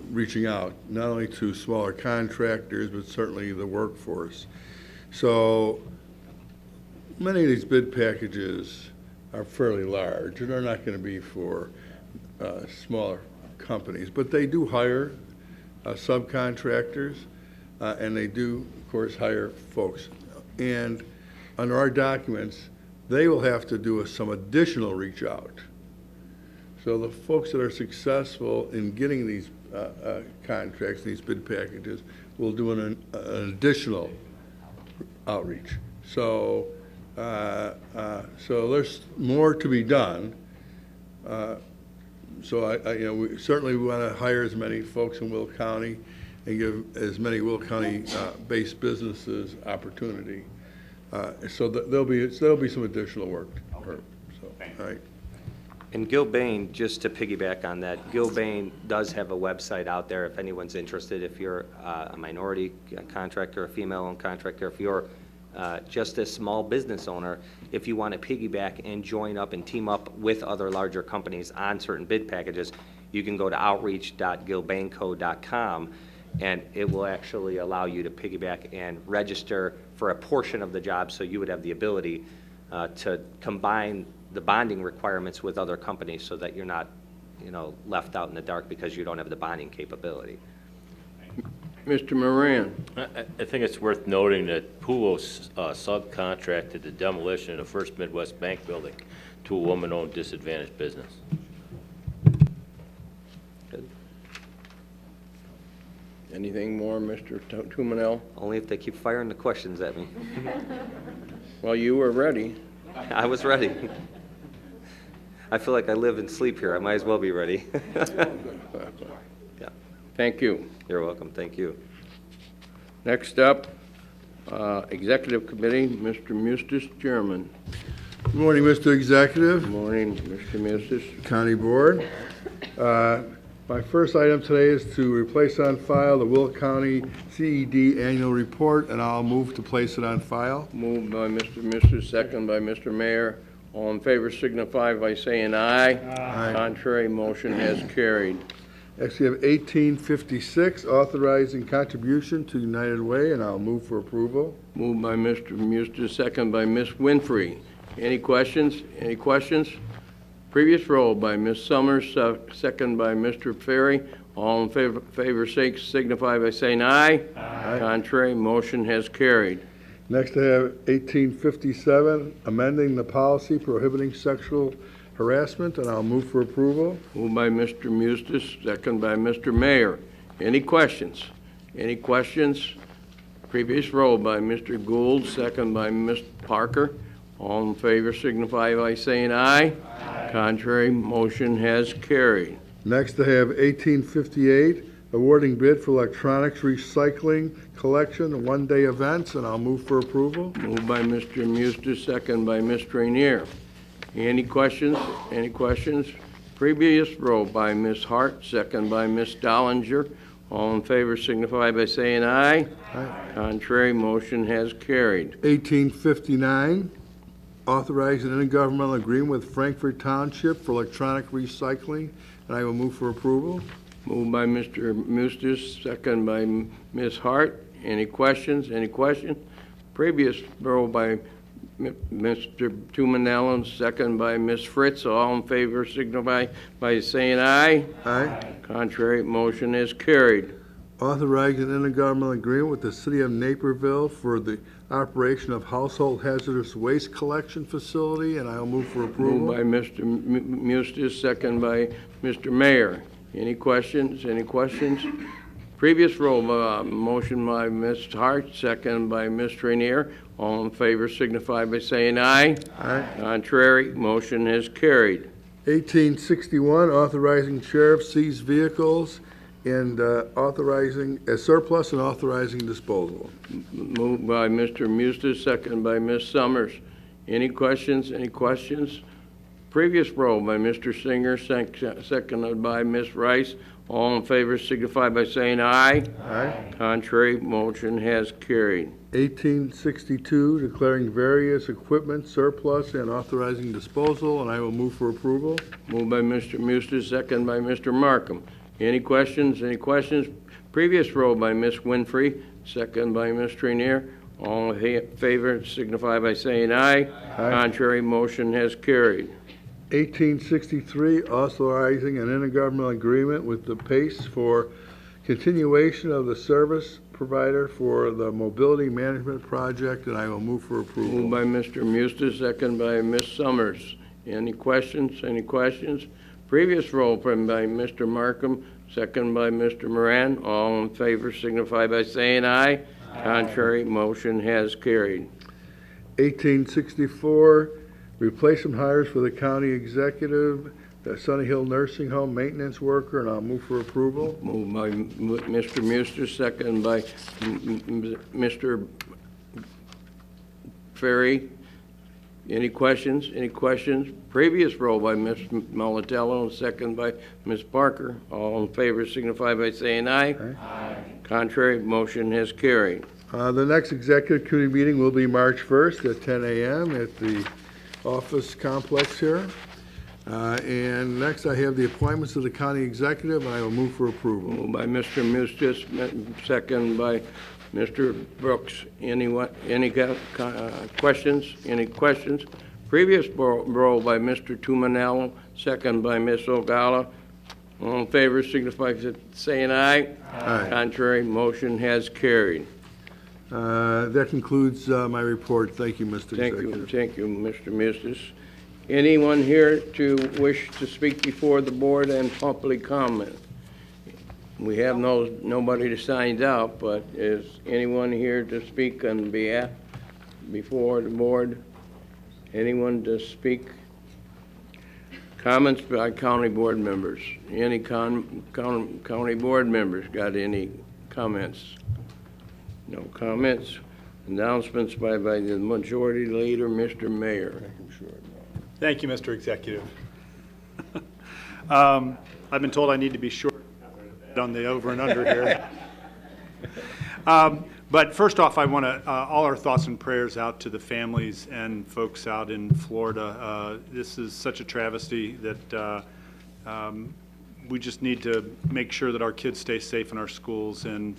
Speaker 7: reaching out, not only to smaller contractors, but certainly the workforce. So many of these bid packages are fairly large, and they're not going to be for smaller companies, but they do hire subcontractors. and they do, of course, hire folks. And under our documents, they will have to do some additional reach out. So the folks that are successful in getting these contracts, these bid packages, will do an additional outreach. So, so there's more to be done. So we certainly want to hire as many folks in Will County and give as many Will County based businesses opportunity. So there'll be some additional work. So, all right.
Speaker 9: And Gilbane, just to piggyback on that, Gilbane does have a website out there if anyone's interested. If you're a minority contractor, a female-owned contractor, if you're just a small business owner, if you want to piggyback and join up and team up with other larger companies on certain bid packages, you can go to outreach.gilbaneco.com, and it will actually allow you to piggyback and register for a portion of the job, so you would have the ability to combine the bonding requirements with other companies so that you're not, left out in the dark because you don't have the bonding capability.
Speaker 1: Mr. Moran.
Speaker 16: I think it's worth noting that Pulo subcontracted the demolition of the First Midwest Bank building to a woman-owned disadvantaged business.
Speaker 9: Good.
Speaker 1: Anything more, Mr. Tumanel?
Speaker 9: Only if they keep firing the questions at me.
Speaker 1: Well, you were ready.
Speaker 9: I was ready. I feel like I live and sleep here. I might as well be ready. Yeah.
Speaker 1: Thank you.
Speaker 9: You're welcome. Thank you.
Speaker 1: Next up, Executive Committee, Mr. Mustis, Chairman.
Speaker 7: Good morning, Mr. Executive.
Speaker 1: Good morning, Mr. Mustis.
Speaker 7: County Board. My first item today is to replace on file the Will County CED Annual Report, and I'll move to place it on file.
Speaker 1: Moved by Mr. Mustis, second by Mr. Mayor. All in favor signify by saying aye. Aye. Contrary, motion has carried.
Speaker 7: Next, we have 1856, authorizing contribution to United Way, and I'll move for approval.
Speaker 1: Moved by Mr. Mustis, second by Ms. Winfrey. Any questions? Any questions? Previous roll by Ms. Summers, second by Mr. Ferry. All in favor signify by saying aye. Aye. Contrary, motion has carried.
Speaker 7: Next, I have 1857, amending the policy prohibiting sexual harassment, and I'll move for approval.
Speaker 1: Moved by Mr. Mustis, second by Mr. Mayor. Any questions? Any questions? Previous roll by Mr. Gould, second by Ms. Parker. All in favor signify by saying aye. Aye. Contrary, motion has carried.
Speaker 7: Next, I have 1858, awarding bid for electronics recycling collection one-day events, and I'll move for approval.
Speaker 1: Moved by Mr. Mustis, second by Ms. Rainier. Any questions? Any questions? Previous roll by Ms. Hart, second by Ms. Dollinger. All in favor signify by saying aye.
Speaker 7: Aye.
Speaker 1: Contrary, motion has carried.
Speaker 7: 1859, authorize an intergovernmental agreement with Frankfort Township for electronic recycling, and I will move for approval.
Speaker 1: Moved by Mr. Mustis, second by Ms. Hart. Any questions? Any questions? Previous roll by Mr. Tumanello, second by Ms. Fritz. All in favor signify by saying aye.
Speaker 7: Aye.
Speaker 1: Contrary, motion is carried.
Speaker 7: Authorize an intergovernmental agreement with the City of Naperville for the operation of household hazardous waste collection facility, and I will move for approval.
Speaker 1: Moved by Mr. Mustis, second by Mr. Mayor. Any questions? Any questions? Previous roll, motion by Ms. Hart, second by Ms. Rainier. All in favor signify by saying aye.
Speaker 7: Aye.
Speaker 1: Contrary, motion is carried.
Speaker 7: 1861, authorizing sheriff seize vehicles and authorizing a surplus and authorizing disposal.
Speaker 1: Moved by Mr. Mustis, second by Ms. Summers. Any questions? Any questions? Previous roll by Mr. Singer, seconded by Ms. Rice. All in favor signify by saying aye.
Speaker 7: Aye.
Speaker 1: Contrary, motion has carried.
Speaker 7: 1862, declaring various equipment surplus and authorizing disposal, and I will move for approval.
Speaker 1: Moved by Mr. Mustis, second by Mr. Markham. Any questions? Any questions? Previous roll by Ms. Winfrey, second by Ms. Trainier. All in favor signify by saying aye.
Speaker 7: Aye.
Speaker 1: Contrary, motion has carried.
Speaker 7: 1863, authorizing an intergovernmental agreement with the PACE for continuation of the service provider for the mobility management project, and I will move for approval.
Speaker 1: Moved by Mr. Mustis, second by Ms. Summers. Any questions? Any questions? Previous roll by Mr. Markham, second by Mr. Moran. All in favor signify by saying aye. Contrary, motion has carried.
Speaker 7: 1864, replacement hires for the county executive, the Sunny Hill Nursing Home maintenance worker, and I'll move for approval.
Speaker 1: Moved by Mr. Mustis, second by Mr. Ferry. Any questions? Any questions? Previous roll by Ms. Molitello, and second by Ms. Parker. All in favor signify by saying aye. Aye. Contrary, motion has carried.
Speaker 7: The next executive committee meeting will be March 1st at 10 a.m. at the office complex here. And next I have the appointments of the county executive, and I will move for approval.
Speaker 1: Moved by Mr. Mustis, second by Mr. Brooks. Any questions? Any questions? Previous roll by Mr. Tumanello, second by Ms. Ogala. All in favor signify by saying aye.
Speaker 7: Aye.
Speaker 1: Contrary, motion has carried.
Speaker 7: That concludes my report. Thank you, Mr. Executive.
Speaker 1: Thank you, Mr. Mustis. Anyone here to wish to speak before the board and publicly comment? We have nobody to sign up, but is anyone here to speak on behalf before the board? Anyone to speak? Comments by county board members? Any county board members got any comments? No comments. Announcements by the majority leader, Mr. Mayor.
Speaker 6: Thank you, Mr. Executive. I've been told I need to be short on the over and under here. But first off, I want to, all our thoughts and prayers out to the families and folks out in Florida. This is such a travesty that we just need to make sure that our kids stay safe in our schools. And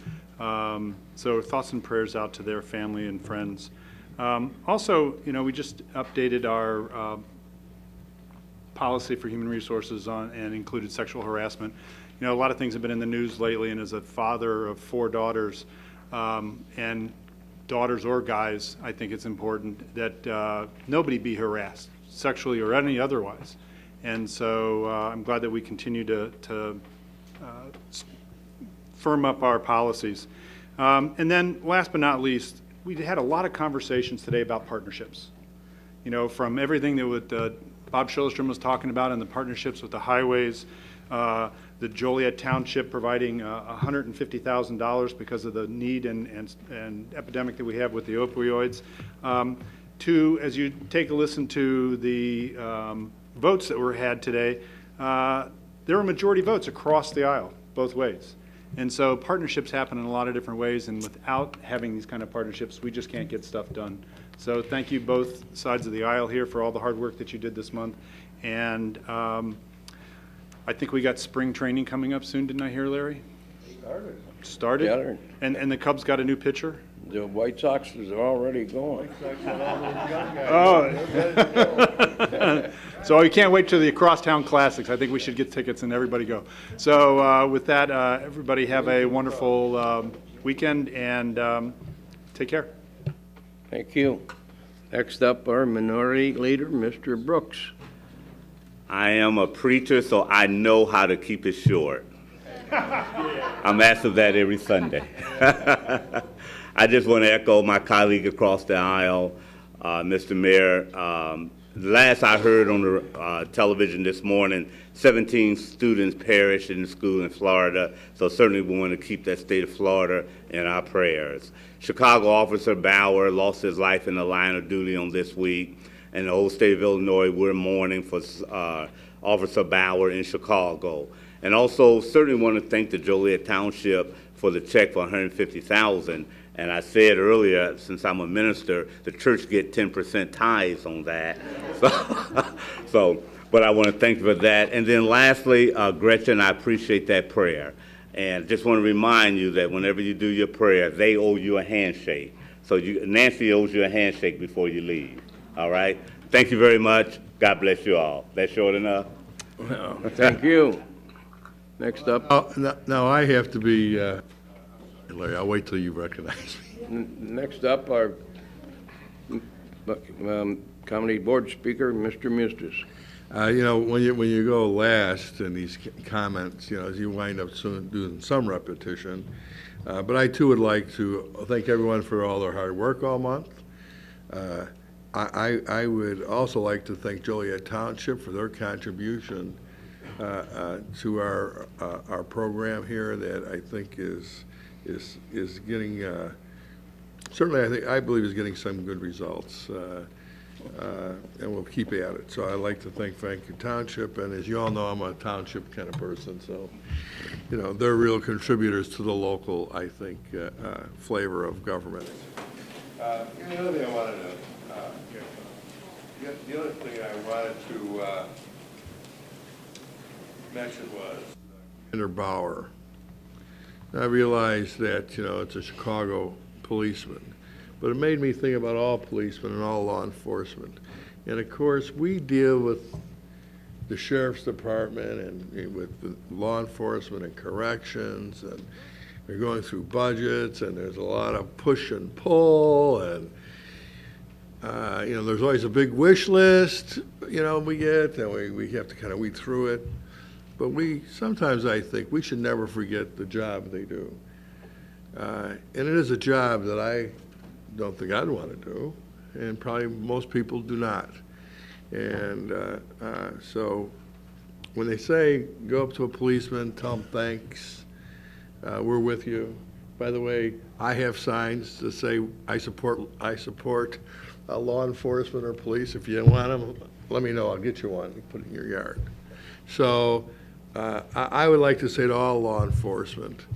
Speaker 6: so thoughts and prayers out to their family and friends. Also, we just updated our policy for human resources on and included sexual harassment. A lot of things have been in the news lately, and as a father of 4 daughters, and daughters or guys, I think it's important that nobody be harassed sexually or any otherwise. And so I'm glad that we continue to firm up our policies. And then last but not least, we had a lot of conversations today about partnerships. From everything that Bob Schillerstrom was talking about and the partnerships with the highways, the Joliet Township providing $150,000 because of the need and epidemic that we have with the opioids, to, as you take a listen to the votes that were had today, there were majority votes across the aisle, both ways. And so partnerships happen in a lot of different ways, and without having these kind of partnerships, we just can't get stuff done. So thank you both sides of the aisle here for all the hard work that you did this month. And I think we got spring training coming up soon, didn't I hear, Larry? Started?
Speaker 1: Yeah.
Speaker 6: And the Cubs got a new pitcher?
Speaker 1: The White Sox is already going.
Speaker 6: Oh. So you can't wait till the Crosstown Classics. I think we should get tickets and everybody go. So with that, everybody have a wonderful weekend, and take care.
Speaker 1: Thank you. Next up, our minority leader, Mr. Brooks.
Speaker 10: I am a preacher, so I know how to keep it short. I'm asked of that every Sunday. I just want to echo my colleague across the aisle, Mr. Mayor. Last I heard on the television this morning, 17 students perished in the school in Florida, so certainly we want to keep that state of Florida in our prayers. Chicago Officer Bauer lost his life in the line of duty on this week. In the whole state of Illinois, we're mourning for Officer Bauer in Chicago. And also certainly want to thank the Joliet Township for the check for $150,000. And I said earlier, since I'm a minister, the church get 10% tithes on that. But I want to thank you for that. And then lastly, Gretchen, I appreciate that prayer. And just want to remind you that whenever you do your prayer, they owe you a handshake. So Nancy owes you a handshake before you leave. All right? Thank you very much. God bless you all. That's short enough?
Speaker 1: Thank you. Next up.
Speaker 7: Now I have to be Larry, I'll wait till you recognize me.
Speaker 1: Next up, our County Board Speaker, Mr. Mustis.
Speaker 7: When you go last in these comments, you wind up soon doing some repetition. But I too would like to thank everyone for all their hard work all month. I would also like to thank Joliet Township for their contribution to our program here that I think is getting certainly I believe is getting some good results. And we'll keep at it. So I'd like to thank Franklin Township, and as you all know, I'm a township kind of person, so, they're real contributors to the local, I think, flavor of government. The other thing I wanted to mention was Commander Bauer. I realized that, it's a Chicago policeman. But it made me think about all policemen and all law enforcement. And of course, we deal with the sheriff's department and with the law enforcement and corrections, and we're going through budgets, and there's a lot of push and pull, and there's always a big wish list, we get, and we have to kind of weed through it. But sometimes I think we should never forget the job they do. And it is a job that I don't think I'd want to do, and probably most people do not. And so when they say go up to a policeman, tell them thanks, we're with you. By the way, I have signs that say I support law enforcement or police. If you want them, let me know. I'll get you one and put it in your yard. So I would like to say to all law enforcement,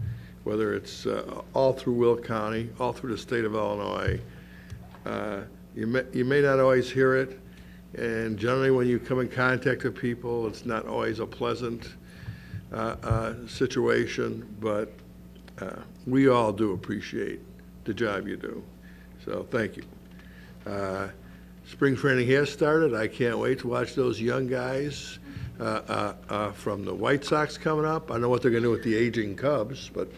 Speaker 7: whether it's all through Will County, all through the state of Illinois. You may not always hear it, and generally when you come in contact with people, it's not always a pleasant situation, but we all do appreciate the job you do. So thank you. Spring training has started. I can't wait to watch those young guys from the White Sox coming up. I know what they're going to do with the aging Cubs, but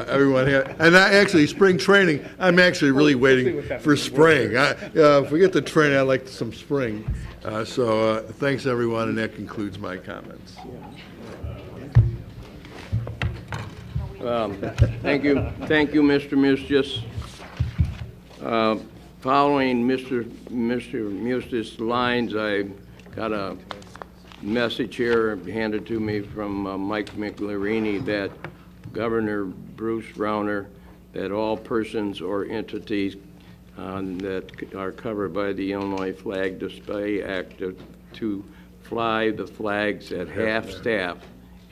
Speaker 7: everyone here, and actually spring training, I'm actually really waiting for spring. If we get the training, I'd like some spring. So thanks everyone, and that concludes my comments.
Speaker 1: Thank you, Mr. Mustis. Following Mr. Mustis' lines, I got a message here handed to me from Mike McLarini that Governor Bruce Rauner, that all persons or entities that are covered by the Illinois Flag Display Act to fly the flags at half-staff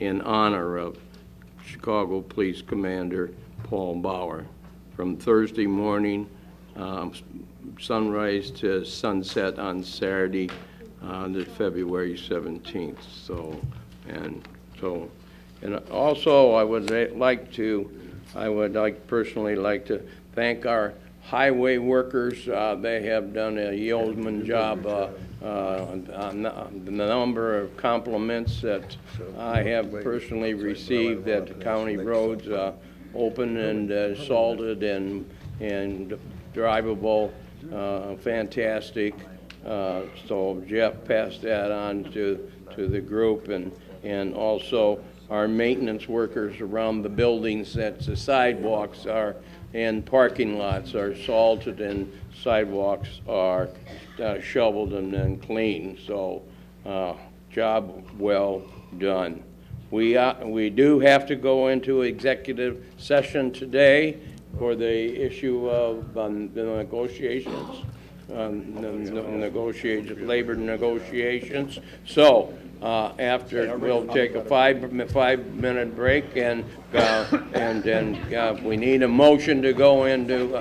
Speaker 1: in honor of Chicago Police Commander Paul Bauer from Thursday morning, sunrise to sunset on Saturday, the February 17th. And also I would personally like to thank our highway workers. They have done a yeoman job on the number of compliments that I have personally received, that the county roads open and salted and drivable, fantastic. So Jeff passed that on to the group, and also our maintenance workers around the buildings, that the sidewalks are and parking lots are salted and sidewalks are shoveled and then cleaned. So job well done. We do have to go into executive session today for the issue of the negotiations. Labor negotiations. So we'll take a five-minute break, and then we need a motion to go into